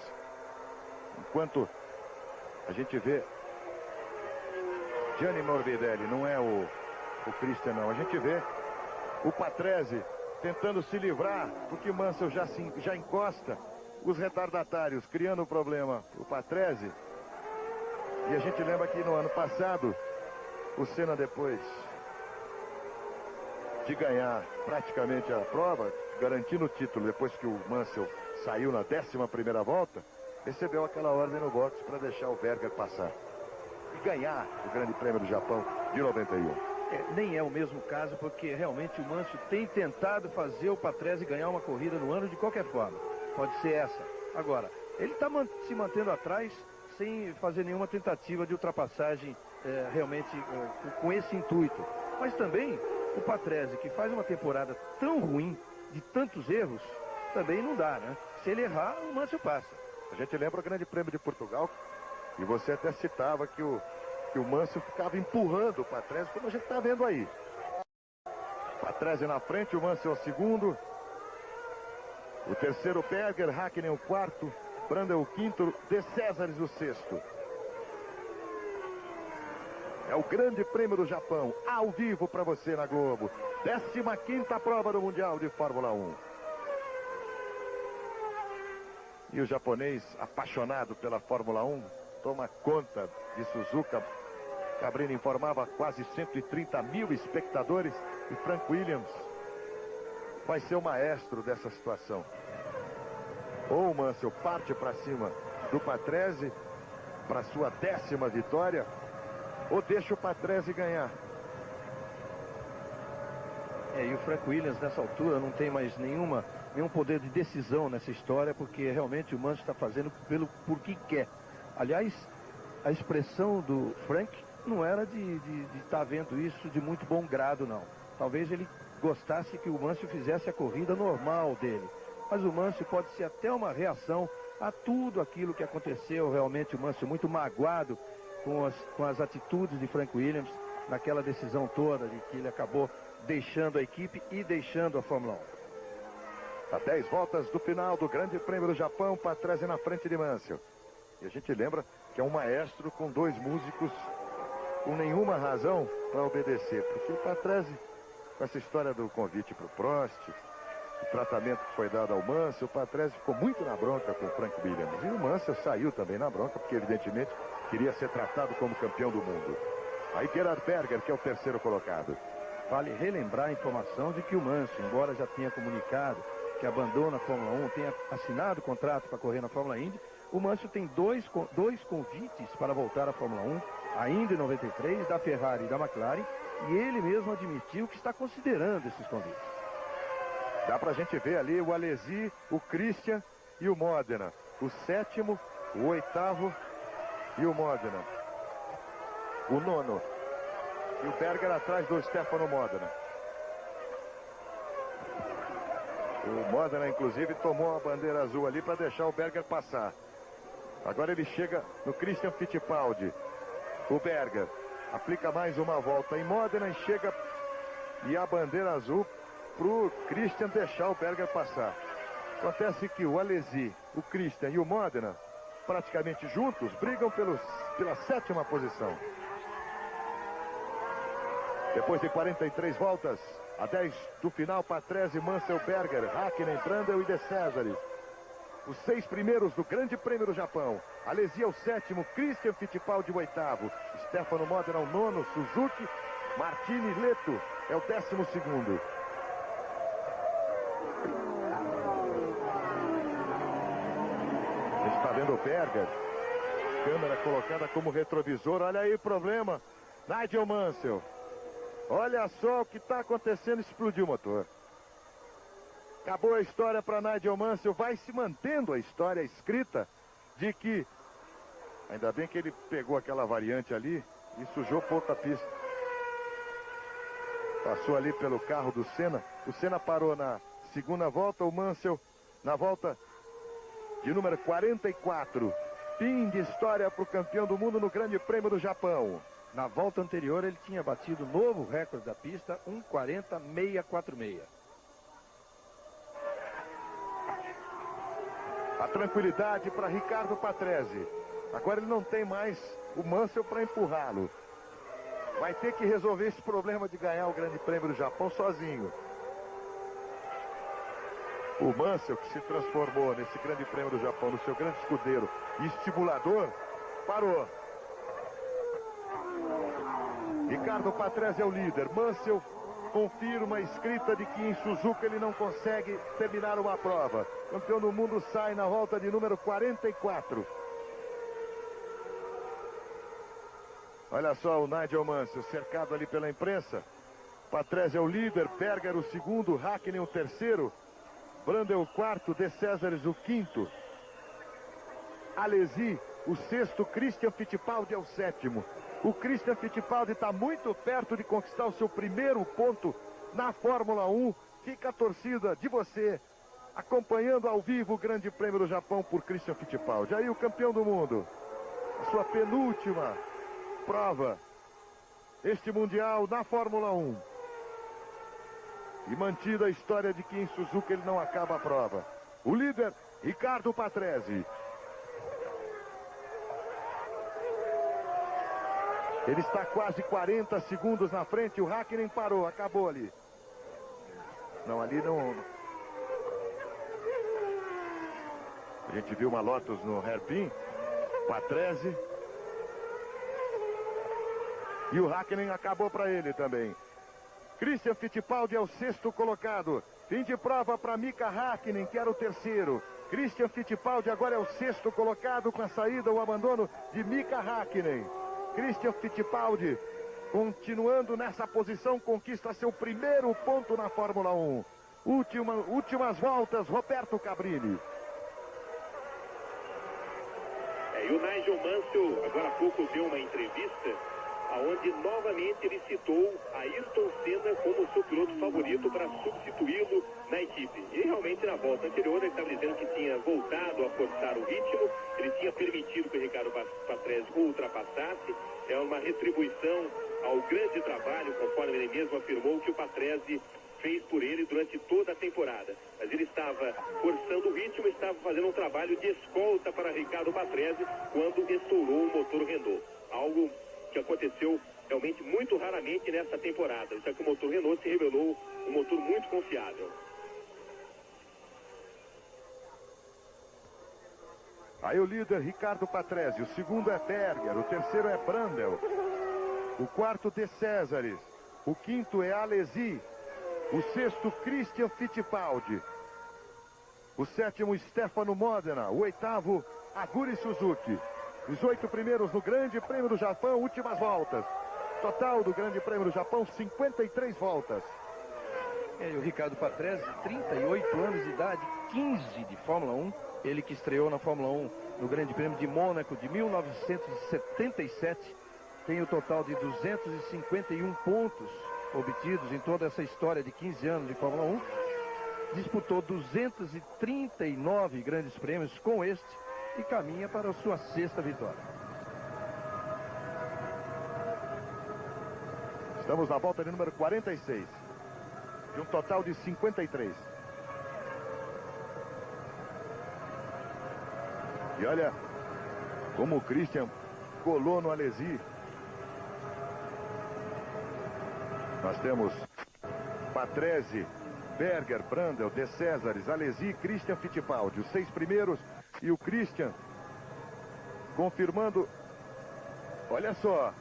Enquanto a gente vê Gianni Morbidelli, não é o Christian não, a gente vê o Patrese tentando se livrar, porque Mansell já encosta os retardatários, criando o problema o Patrese. E a gente lembra que no ano passado, o Senna, depois de ganhar praticamente a prova, garantindo o título, depois que o Mansell saiu na 11ª volta, recebeu aquela ordem no boxe para deixar o Berger passar e ganhar o Grande Prêmio do Japão de 91. Nem é o mesmo caso, porque realmente o Mansell tem tentado fazer o Patrese ganhar uma corrida no ano de qualquer forma. Pode ser essa. Agora, ele está se mantendo atrás sem fazer nenhuma tentativa de ultrapassagem realmente com esse intuito. Mas também o Patrese, que faz uma temporada tão ruim, de tantos erros, também não dá, né? Se ele errar, o Mansell passa. A gente lembra o Grande Prêmio de Portugal, e você até citava que o Mansell ficava empurrando o Patrese, como a gente está vendo aí. Patrese na frente, o Mansell o segundo. O terceiro Berger, Hakkinen o quarto, Brundle o quinto, De Cesares o sexto. É o Grande Prêmio do Japão, ao vivo para você na Globo. 15ª prova do Mundial de Fórmula 1. E o japonês, apaixonado pela Fórmula 1, toma conta de Suzuka. Cabrini informava quase 130 mil espectadores. E Frank Williams vai ser o maestro dessa situação. Ou o Mansell parte para cima do Patrese para sua 10ª vitória, ou deixa o Patrese ganhar. E o Frank Williams nessa altura não tem mais nenhum poder de decisão nessa história, porque realmente o Mansell está fazendo por que quer. Aliás, a expressão do Frank não era de estar vendo isso de muito bom grado, não. Talvez ele gostasse que o Mansell fizesse a corrida normal dele. Mas o Mansell pode ser até uma reação a tudo aquilo que aconteceu. Realmente o Mansell muito magoado com as atitudes de Frank Williams naquela decisão toda, de que ele acabou deixando a equipe e deixando a Fórmula 1. A 10 voltas do final do Grande Prêmio do Japão, Patrese na frente de Mansell. E a gente lembra que é um maestro com 2 músicos com nenhuma razão para obedecer. Porque o Patrese, com essa história do convite para o Prost, o tratamento que foi dado ao Mansell, o Patrese ficou muito na bronca com o Frank Williams. E o Mansell saiu também na bronca, porque evidentemente queria ser tratado como campeão do mundo. Aí Gerhard Berger, que é o terceiro colocado. Vale relembrar a informação de que o Mansell, embora já tenha comunicado que abandona a Fórmula 1, tenha assinado o contrato para correr na Fórmula Indy, o Mansell tem dois convites para voltar à Fórmula 1, ainda em 93, da Ferrari e da McLaren, e ele mesmo admitiu que está considerando esses convites. Dá pra gente ver ali o Alesi, o Christian e o Modena. O 7º, o 8º e o Modena. O 9º. E o Berger atrás do Stefano Modena. O Modena, inclusive, tomou a bandeira azul ali para deixar o Berger passar. Agora ele chega no Christian Fittipaldi. O Berger aplica mais uma volta em Modena e chega, e a bandeira azul pro Christian deixar o Berger passar. Acontece que o Alesi, o Christian e o Modena, praticamente juntos, brigam pela 7ª posição. Depois de 43 voltas, a 10 do final, Patrese, Mansell, Berger, Hakkinen, Brundle e De Cesares. Os 6 primeiros do Grande Prêmio do Japão. Alesi é o 7º, Christian Fittipaldi o 8º, Stefano Modena o 9º, Suzuki, Martini Leto é o 12º. A gente está vendo o Berger, câmera colocada como retrovisor. Olha aí o problema, Nigel Mansell. Olha só o que está acontecendo, explodiu o motor. Acabou a história para Nigel Mansell, vai se mantendo a história escrita de que, ainda bem que ele pegou aquela variante ali e sujou pouco a pista. Passou ali pelo carro do Senna, o Senna parou na 2ª volta, o Mansell na volta de número 44. Fim de história para o campeão do mundo no Grande Prêmio do Japão. Na volta anterior ele tinha batido novo recorde da pista, 1:40.646. A tranquilidade para Ricardo Patrese. Agora ele não tem mais o Mansell para empurrá-lo. Vai ter que resolver esse problema de ganhar o Grande Prêmio do Japão sozinho. O Mansell, que se transformou nesse grande prêmio do Japão, no seu grande escudeiro e estimulador, parou. Ricardo Patrese é o líder. Mansell confirma a escrita de que em Suzuka ele não consegue terminar uma prova. Campeão do mundo sai na volta de número 44. Olha só o Nigel Mansell cercado ali pela imprensa. Patrese é o líder, Berger o segundo, Hakkinen o terceiro, Brandel o quarto, De Cesares o quinto, Alesi o sexto, Christian Fittipaldi é o sétimo. O Christian Fittipaldi está muito perto de conquistar o seu primeiro ponto na Fórmula 1. Fica a torcida de você acompanhando ao vivo o Grande Prêmio do Japão por Christian Fittipaldi. Aí o campeão do mundo, a sua penúltima prova, este Mundial na Fórmula 1. E mantida a história de que em Suzuka ele não acaba a prova. O líder, Ricardo Patrese. Ele está quase 40 segundos na frente. O Hakkinen parou, acabou ali. Não, ali não. A gente viu uma Lotus no hairpin. Patrese. E o Hakkinen acabou para ele também. Christian Fittipaldi é o sexto colocado. Fim de prova para Mika Hakkinen, que era o terceiro. Christian Fittipaldi agora é o sexto colocado com a saída, o abandono de Mika Hakkinen. Christian Fittipaldi, continuando nessa posição, conquista seu primeiro ponto na Fórmula 1. Últimas voltas, Roberto Cabrini. E o Nigel Mansell, agora há pouco, deu uma entrevista onde novamente ele citou Ayrton Senna como seu piloto favorito para substituí-lo na equipe. E realmente na volta anterior ele estava dizendo que tinha voltado a forçar o ritmo, ele tinha permitido que o Ricardo Patrese o ultrapassasse. É uma retribuição ao grande trabalho, conforme ele mesmo afirmou, que o Patrese fez por ele durante toda a temporada. Mas ele estava forçando o ritmo, estava fazendo um trabalho de escolta para Ricardo Patrese quando estourou o motor Renault. Algo que aconteceu realmente muito raramente nessa temporada. Já que o motor Renault se revelou um motor muito confiável. Aí o líder, Ricardo Patrese. O segundo é Berger. O terceiro é Brandel. O quarto, De Cesares. O quinto é Alesi. O sexto, Christian Fittipaldi. O sétimo, Stefano Modena. O oitavo, Aguri Suzuki. Os 8 primeiros no Grande Prêmio do Japão, últimas voltas. Total do Grande Prêmio do Japão, 53 voltas. E o Ricardo Patrese, 38 anos de idade, 15 de Fórmula 1. Ele que estreou na Fórmula 1 no Grande Prêmio de Mônaco de 1977. Tem o total de 251 pontos obtidos em toda essa história de 15 anos de Fórmula 1. Disputou 239 grandes prêmios com este e caminha para a sua sexta vitória. Estamos na volta de número 46. De um total de 53. E olha como o Christian colou no Alesi. Nós temos Patrese, Berger, Brandel, De Cesares, Alesi, Christian Fittipaldi. Os 6 primeiros e o Christian confirmando. Olha só.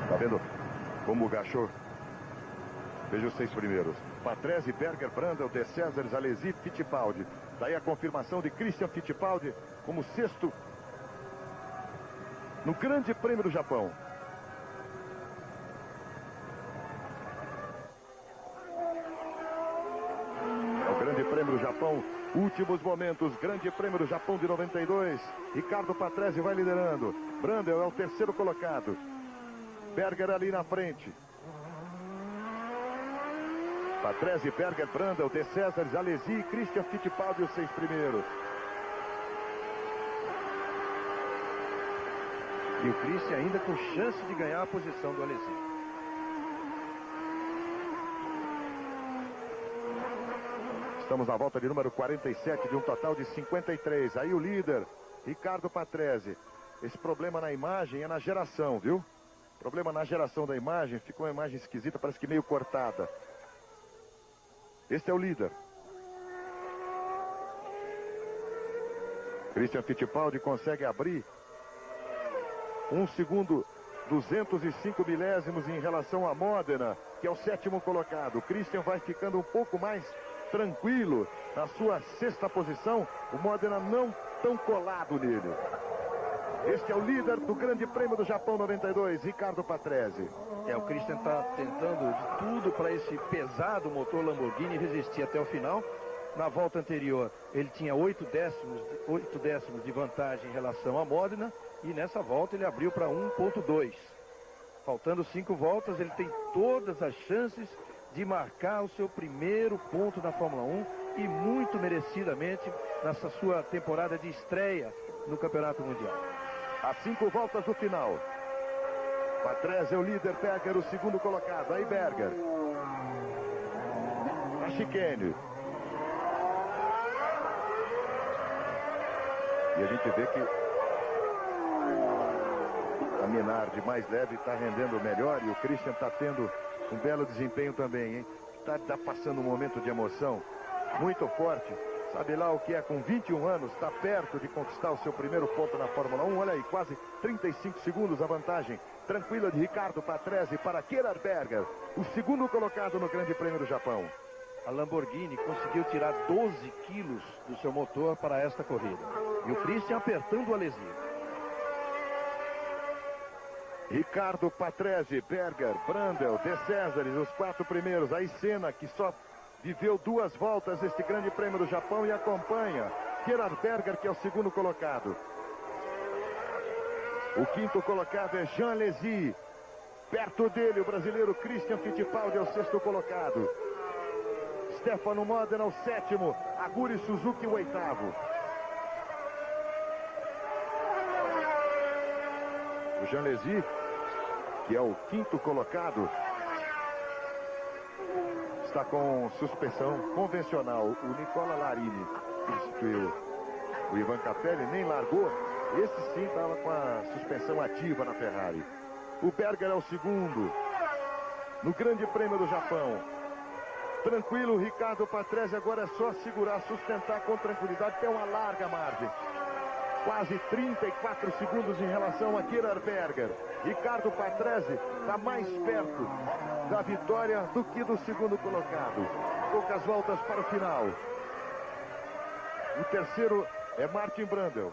Tá vendo como o Gachot? Veja os 6 primeiros. Patrese, Berger, Brandel, De Cesares, Alesi, Fittipaldi. Daí a confirmação de Christian Fittipaldi como sexto no Grande Prêmio do Japão. É o Grande Prêmio do Japão, últimos momentos, Grande Prêmio do Japão de 92. Ricardo Patrese vai liderando. Brandel é o terceiro colocado. Berger ali na frente. Patrese, Berger, Brandel, De Cesares, Alesi, Christian Fittipaldi, os 6 primeiros. E o Christian ainda com chance de ganhar a posição do Alesi. Estamos na volta de número 47 de um total de 53. Aí o líder, Ricardo Patrese. Esse problema na imagem é na geração, viu? Problema na geração da imagem, ficou uma imagem esquisita, parece que meio cortada. Este é o líder. Christian Fittipaldi consegue abrir 1 segundo 205 milésimos em relação a Modena, que é o 7º colocado. Christian vai ficando um pouco mais tranquilo na sua 6ª posição. O Modena não tão colado nele. Este é o líder do Grande Prêmio do Japão 92, Riccardo Patrese. O Christian está tentando de tudo para esse pesado motor Lamborghini resistir até o final. Na volta anterior, ele tinha 8 décimos de vantagem em relação a Modena. E nessa volta ele abriu para 1,2. Faltando 5 voltas, ele tem todas as chances de marcar o seu primeiro ponto na Fórmula 1. E muito merecidamente nessa sua temporada de estreia no Campeonato Mundial. Às 5 voltas do final. Patrese é o líder, Berger o 2º colocado. Aí Berger. A chicane. E a gente vê que a Minardi mais leve está rendendo melhor e o Christian está tendo um belo desempenho também, hein? Está passando um momento de emoção muito forte. Sabe lá o que é, com 21 anos, está perto de conquistar o seu primeiro ponto na Fórmula 1. Olha aí, quase 35 segundos a vantagem tranquila de Riccardo Patrese para Gerhard Berger, o 2º colocado no Grande Prêmio do Japão. A Lamborghini conseguiu tirar 12 quilos do seu motor para esta corrida. E o Christian apertando o Alesi. Riccardo Patrese, Berger, Brundle, De Cesaris, os 4 primeiros. Aí Senna, que só viveu 2 voltas neste Grande Prêmio do Japão e acompanha Gerhard Berger, que é o 2º colocado. O 5º colocado é Jean Alesi. Perto dele, o brasileiro Christian Fittipaldi é o 6º colocado. Stefano Modena, o 7º. Aguri Suzuki, o 8º. O Jean Alesi, que é o 5º colocado, está com suspensão convencional. O Nicola Larini substituiu o Ivan Capelli, nem largou. Esse sim estava com a suspensão ativa na Ferrari. O Berger é o 2º no Grande Prêmio do Japão. Tranquilo, Riccardo Patrese agora é só segurar, sustentar com tranquilidade, tem uma larga margem. Quase 34 segundos em relação a Gerhard Berger. Riccardo Patrese está mais perto da vitória do que do 2º colocado. Poucas voltas para o final. O 3º é Martin Brundle.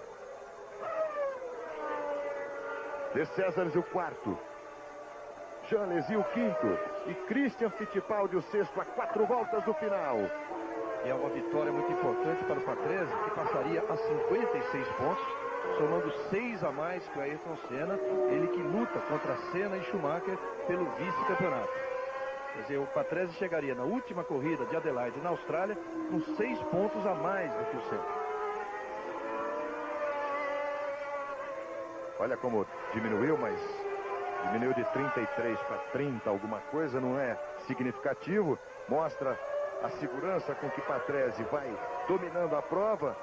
De Cesaris o 4º. Jean Alesi o 5º. E Christian Fittipaldi o 6º, a 4 voltas do final. É uma vitória muito importante para o Patrese, que passaria a 56 pontos, somando 6 a mais que o Ayrton Senna, ele que luta contra Senna e Schumacher pelo vice-campeonato. Quer dizer, o Patrese chegaria na última corrida de Adelaide, na Austrália, com 6 pontos a mais do que o Senna. Olha como diminuiu, mas diminuiu de 33 para 30, alguma coisa, não é significativo. Mostra a segurança com que Patrese vai dominando a prova.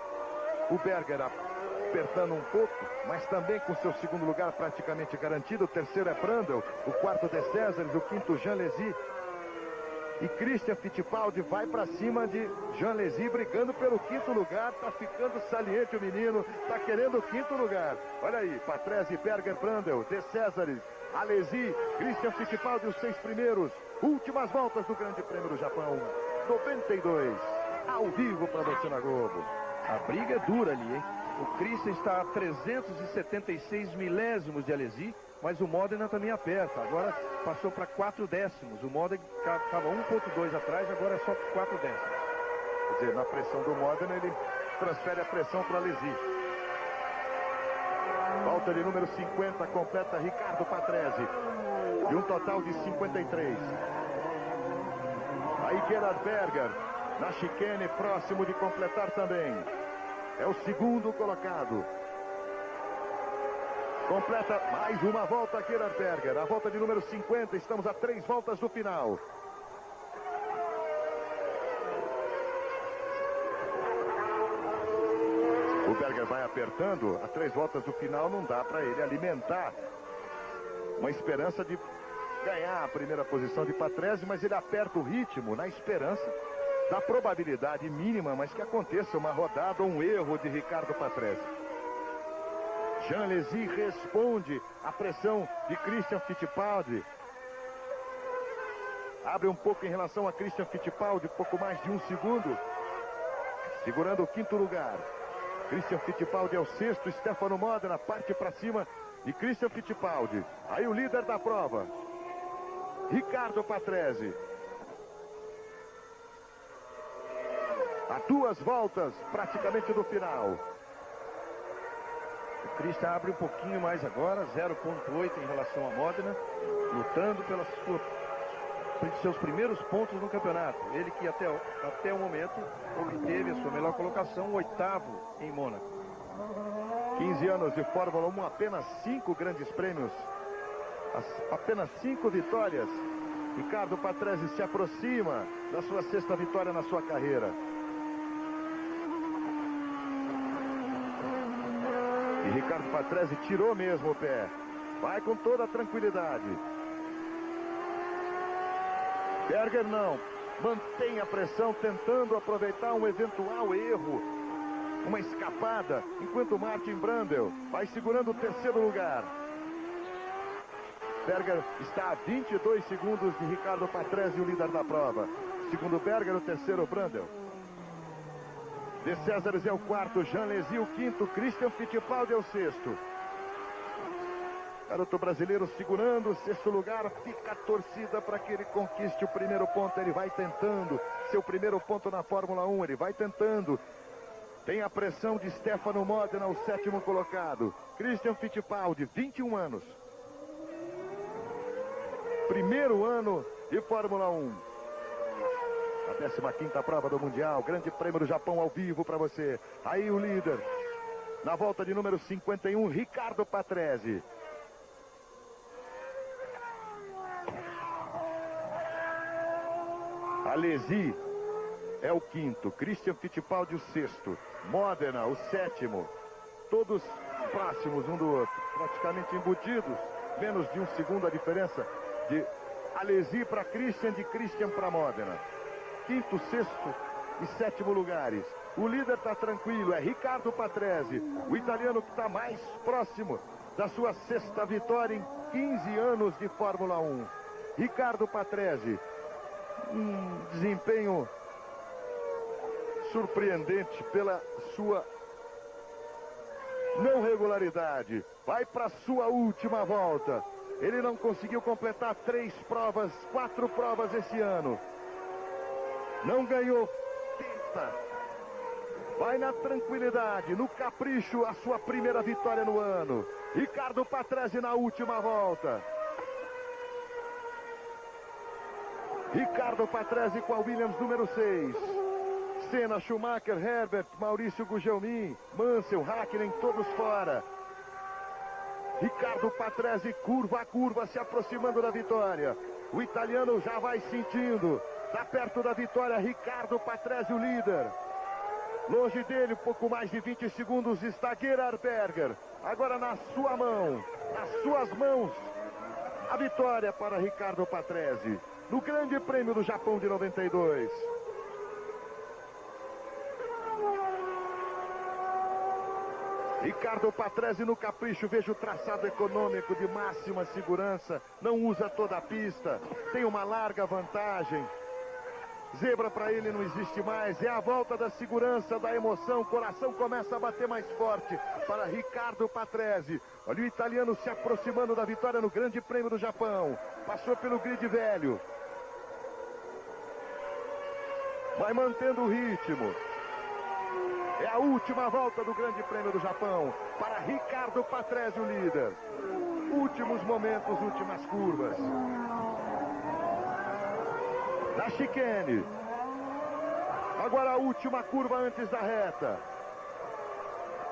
O Berger apertando um pouco, mas também com seu 2º lugar praticamente garantido. O 3º é Brundle, o 4º De Cesaris, o 5º Jean Alesi. E Christian Fittipaldi vai para cima de Jean Alesi, brigando pelo 5º lugar. Tá ficando saliente o menino, tá querendo o 5º lugar. Olha aí, Patrese, Berger, Brundle, De Cesaris, Alesi, Christian Fittipaldi, os 6 primeiros. Últimas voltas do Grande Prêmio do Japão 92, ao vivo para você na Globo. A briga é dura ali, hein? O Christian está a 376 milésimos de Alesi, mas o Modena também aperta. Agora passou para 4 décimos. O Modena estava 1,2 atrás, agora é só 4 décimos. Quer dizer, na pressão do Modena, ele transfere a pressão para Alesi. Volta de número 50, completa Riccardo Patrese. E um total de 53. Aí Gerhard Berger, na chicane, próximo de completar também. É o 2º colocado. Completa mais uma volta Gerhard Berger. A volta de número 50, estamos a 3 voltas do final. O Berger vai apertando. A 3 voltas do final não dá para ele alimentar uma esperança de ganhar a primeira posição de Patrese, mas ele aperta o ritmo na esperança da probabilidade mínima, mas que aconteça uma rodada ou um erro de Ricardo Patrese. Jean Alesi responde à pressão de Christian Fittipaldi. Abre um pouco em relação a Christian Fittipaldi, pouco mais de 1 segundo. Segurando o 5º lugar. Christian Fittipaldi é o 6º, Stefano Modena parte para cima de Christian Fittipaldi. Aí o líder da prova, Ricardo Patrese. A 2 voltas praticamente do final. O Christian abre um pouquinho mais agora, 0,8 em relação a Modena, lutando pelos seus primeiros pontos no campeonato. Ele que até o momento obteve a sua melhor colocação, o 8º em Mônaco. 15 anos de Fórmula 1, apenas 5 grandes prêmios, apenas 5 vitórias. Ricardo Patrese se aproxima da sua 6ª vitória na sua carreira. E Ricardo Patrese tirou mesmo o pé. Vai com toda a tranquilidade. Berger não. Mantém a pressão, tentando aproveitar um eventual erro. Uma escapada, enquanto Martin Brundle vai segurando o 3º lugar. Berger está a 22 segundos de Ricardo Patrese, o líder da prova. Segundo Berger, o 3º Brundle. De Césares é o 4º, Jean Alesi o 5º, Christian Fittipaldi é o 6º. Garoto brasileiro segurando o 6º lugar, fica a torcida para que ele conquiste o primeiro ponto. Ele vai tentando, seu primeiro ponto na Fórmula 1, ele vai tentando. Tem a pressão de Stefano Modena, o 7º colocado. Christian Fittipaldi, 21 anos. Primeiro ano de Fórmula 1. A 15ª prova do Mundial, Grande Prêmio do Japão ao vivo para você. Aí o líder, na volta de número 51, Ricardo Patrese. Alesi é o 5º, Christian Fittipaldi o 6º, Modena o 7º, todos próximos um do outro, praticamente embutidos, menos de 1 segundo a diferença de Alesi para Christian, de Christian para Modena. 5º, 6º e 7º lugares. O líder está tranquilo, é Ricardo Patrese, o italiano que está mais próximo da sua 6ª vitória em 15 anos de Fórmula 1. Ricardo Patrese, um desempenho surpreendente pela sua não regularidade. Vai para sua última volta. Ele não conseguiu completar 4 provas esse ano. Não ganhou, tenta. Vai na tranquilidade, no capricho, a sua primeira vitória no ano. Ricardo Patrese na última volta. Ricardo Patrese com a Williams número 6. Senna, Schumacher, Herbert, Maurício Gugelmin, Mansell, Hakkinen, todos fora. Ricardo Patrese curva a curva, se aproximando da vitória. O italiano já vai sentindo. Está perto da vitória, Ricardo Patrese, o líder. Longe dele, um pouco mais de 20 segundos, está Gerhard Berger. Agora na sua mão, nas suas mãos, a vitória para Ricardo Patrese, no Grande Prêmio do Japão de 92. Ricardo Patrese no capricho, veja o traçado econômico de máxima segurança, não usa toda a pista, tem uma larga vantagem. Zebra para ele não existe mais, é a volta da segurança, da emoção, o coração começa a bater mais forte para Ricardo Patrese. Olha o italiano se aproximando da vitória no Grande Prêmio do Japão, passou pelo grid velho. Vai mantendo o ritmo. É a última volta do Grande Prêmio do Japão para Ricardo Patrese, o líder. Últimos momentos, últimas curvas. Na chicane. Agora a última curva antes da reta.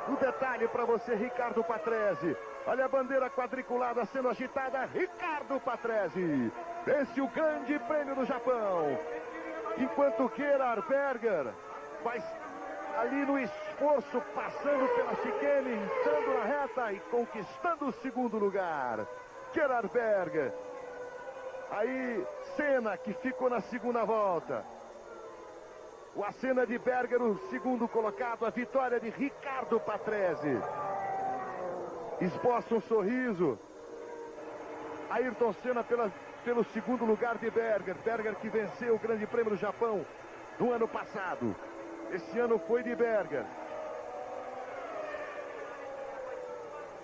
O detalhe para você, Ricardo Patrese. Olha a bandeira quadriculada sendo agitada. Ricardo Patrese vence o Grande Prêmio do Japão. Enquanto Gerhard Berger vai ali no esforço, passando pela chicane, entrando na reta e conquistando o segundo lugar. Gerhard Berger. Aí, Senna, que ficou na segunda volta. O acena de Berger, o segundo colocado. A vitória de Riccardo Patrese. Esboça um sorriso. Ayrton Senna pelo segundo lugar de Berger. Berger que venceu o Grande Prêmio do Japão no ano passado. Esse ano foi de Berger.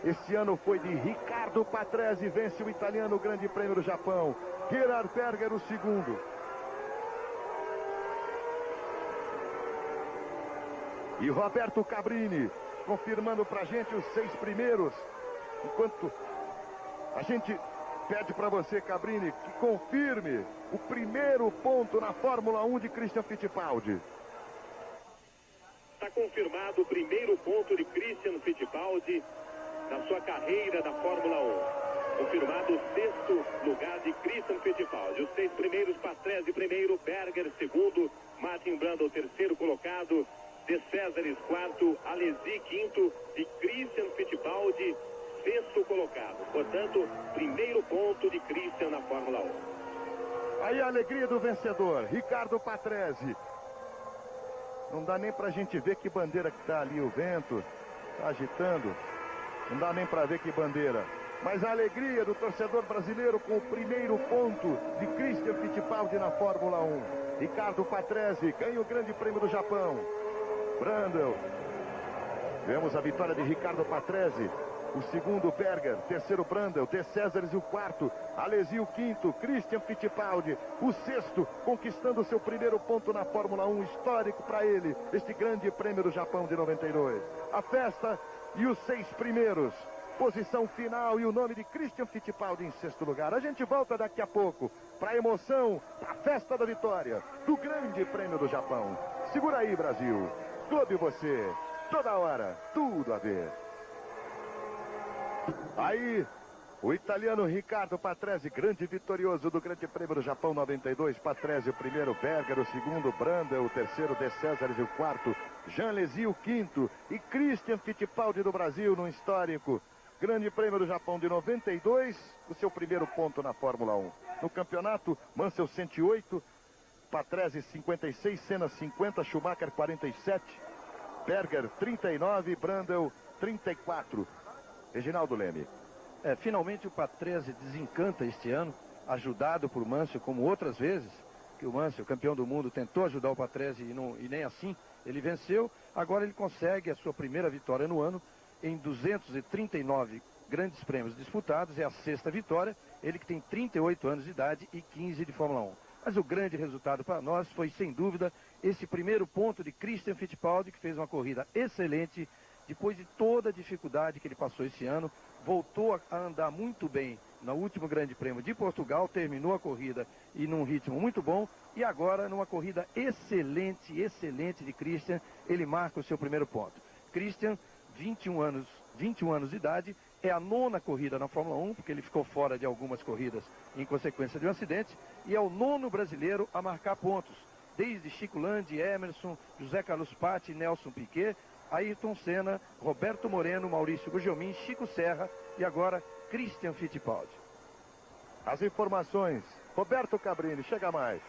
Esse ano foi de Riccardo Patrese. Vence o italiano o Grande Prêmio do Japão. Gerhard Berger o segundo. E Roberto Cabrini confirmando pra gente os 6 primeiros. Enquanto a gente pede para você, Cabrini, que confirme o primeiro ponto na Fórmula 1 de Christian Fittipaldi. Está confirmado o primeiro ponto de Christian Fittipaldi na sua carreira da Fórmula 1. Confirmado o 6º lugar de Christian Fittipaldi. Os 6 primeiros, Patrese primeiro, Berger segundo, Martin Brundle terceiro colocado, De Cesaris quarto, Alesi quinto e Christian Fittipaldi sexto colocado. Portanto, primeiro ponto de Christian na Fórmula 1. Aí a alegria do vencedor, Riccardo Patrese. Não dá nem pra gente ver que bandeira que tá ali, o vento tá agitando. Não dá nem pra ver que bandeira. Mas a alegria do torcedor brasileiro com o primeiro ponto de Christian Fittipaldi na Fórmula 1. Riccardo Patrese ganha o Grande Prêmio do Japão. Brundle. Vemos a vitória de Riccardo Patrese. O segundo, Berger. Terceiro, Brundle. De Cesaris, o quarto. Alesi, o quinto. Christian Fittipaldi, o sexto, conquistando seu primeiro ponto na Fórmula 1. Histórico para ele, este Grande Prêmio do Japão de 92. A festa e os 6 primeiros. Posição final e o nome de Christian Fittipaldi em sexto lugar. A gente volta daqui a pouco para a emoção, para a festa da vitória do Grande Prêmio do Japão. Segura aí, Brasil. Clube você. Toda hora, tudo a ver. Aí, o italiano Riccardo Patrese, grande vitorioso do Grande Prêmio do Japão 92. Patrese o primeiro, Berger o segundo, Brundle o terceiro, De Cesaris o quarto, Jean Alesi o quinto e Christian Fittipaldi do Brasil no histórico Grande Prêmio do Japão de 92, o seu primeiro ponto na Fórmula 1. No campeonato, Mansell 108, Patrese 56, Senna 50, Schumacher 47, Berger 39, Brundle 34. Reginaldo Leme. Finalmente o Patrese desencanta este ano, ajudado por Mansell, como outras vezes, que o Mansell, campeão do mundo, tentou ajudar o Patrese e nem assim ele venceu. Agora ele consegue a sua primeira vitória no ano, em 239 grandes prêmios disputados, é a 6ª vitória, ele que tem 38 anos de idade e 15 de Fórmula 1. Mas o grande resultado para nós foi, sem dúvida, esse primeiro ponto de Christian Fittipaldi, que fez uma corrida excelente, depois de toda a dificuldade que ele passou esse ano, voltou a andar muito bem no último Grande Prêmio de Portugal, terminou a corrida e num ritmo muito bom, e agora numa corrida excelente de Christian, ele marca o seu primeiro ponto. Christian, 21 anos de idade, é a 9ª corrida na Fórmula 1, porque ele ficou fora de algumas corridas em consequência de um acidente, e é o 9º brasileiro a marcar pontos, desde Chico Landi, Emerson, José Carlos Patti, Nelson Piquet, Ayrton Senna, Roberto Moreno, Maurício Gugelmin, Chico Serra e agora Christian Fittipaldi. As informações, Roberto Cabrini, chega mais.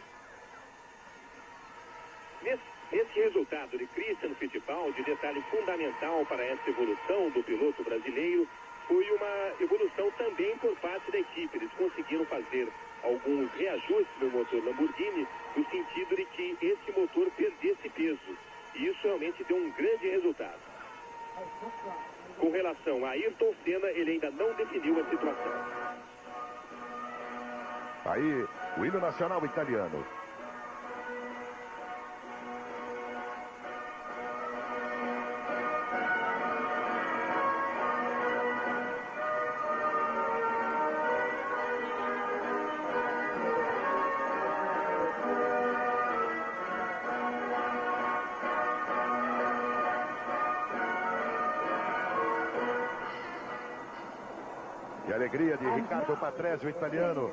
Esse resultado de Christian Fittipaldi, detalhe fundamental para essa evolução do piloto brasileiro, foi uma evolução também por parte da equipe. Eles conseguiram fazer alguns reajustes no motor Lamborghini, no sentido de que esse motor perdesse peso. E isso realmente deu um grande resultado. Com relação a Ayrton Senna, ele ainda não definiu a situação. Aí, o hino nacional italiano. E a alegria de Riccardo Patrese, o italiano.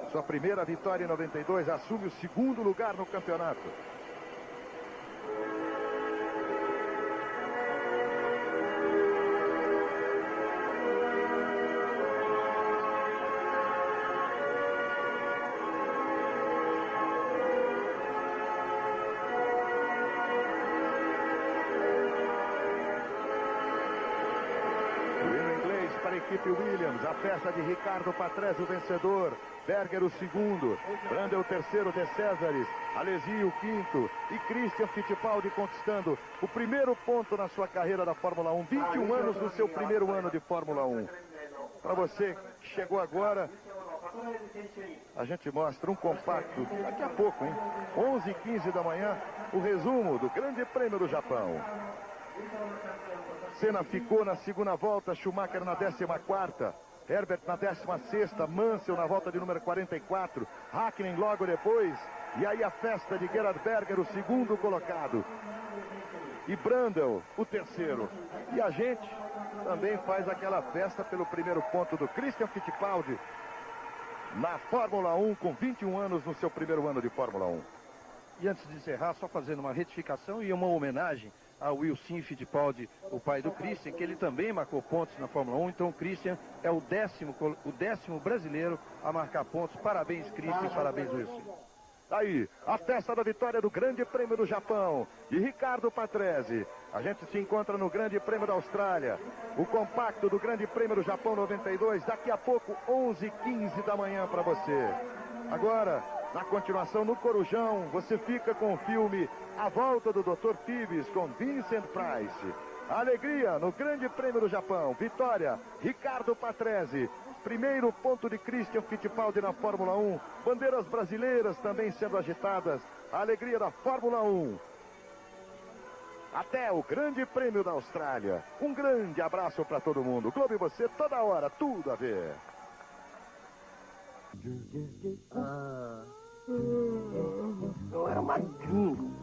Sua primeira vitória em 92, assume o segundo lugar no campeonato. para a equipe Williams. A peça de Ricardo Patrese, o vencedor. Berger, o segundo. Brandel, o terceiro. De Césares. Alesi, o quinto. E Christian Fittipaldi conquistando o primeiro ponto na sua carreira da Fórmula 1. 21 anos no seu primeiro ano de Fórmula 1. Para você que chegou agora, a gente mostra um compacto daqui a pouco, hein? 11h15 da manhã, o resumo do Grande Prêmio do Japão. Senna ficou na segunda volta, Schumacher na 14ª, Herbert na 16ª, Mansell na volta de número 44, Hakkinen logo depois, e aí a festa de Gerhard Berger, o segundo colocado, e Brandel, o terceiro. E a gente também faz aquela festa pelo primeiro ponto do Christian Fittipaldi na Fórmula 1, com 21 anos no seu primeiro ano de Fórmula 1. E antes de encerrar, só fazendo uma retificação e uma homenagem ao Wilson Fittipaldi, o pai do Christian, que ele também marcou pontos na Fórmula 1. Então o Christian é o décimo brasileiro a marcar pontos. Parabéns, Christian, parabéns, Wilson. Aí, a festa da vitória do Grande Prêmio do Japão, de Ricardo Patrese. A gente se encontra no Grande Prêmio da Austrália. O compacto do Grande Prêmio do Japão 92, daqui a pouco, 11h15 da manhã para você. Agora, na continuação, no Corujão, você fica com o filme A Volta do Dr. Phibes, com Vincent Price. Alegria no Grande Prêmio do Japão. Vitória, Ricardo Patrese. Primeiro ponto de Christian Fittipaldi na Fórmula 1. Bandeiras brasileiras também sendo agitadas. A alegria da Fórmula 1. Até o Grande Prêmio da Austrália. Um grande abraço para todo mundo. Globo e você, toda hora, tudo a ver. Eu era magrinho.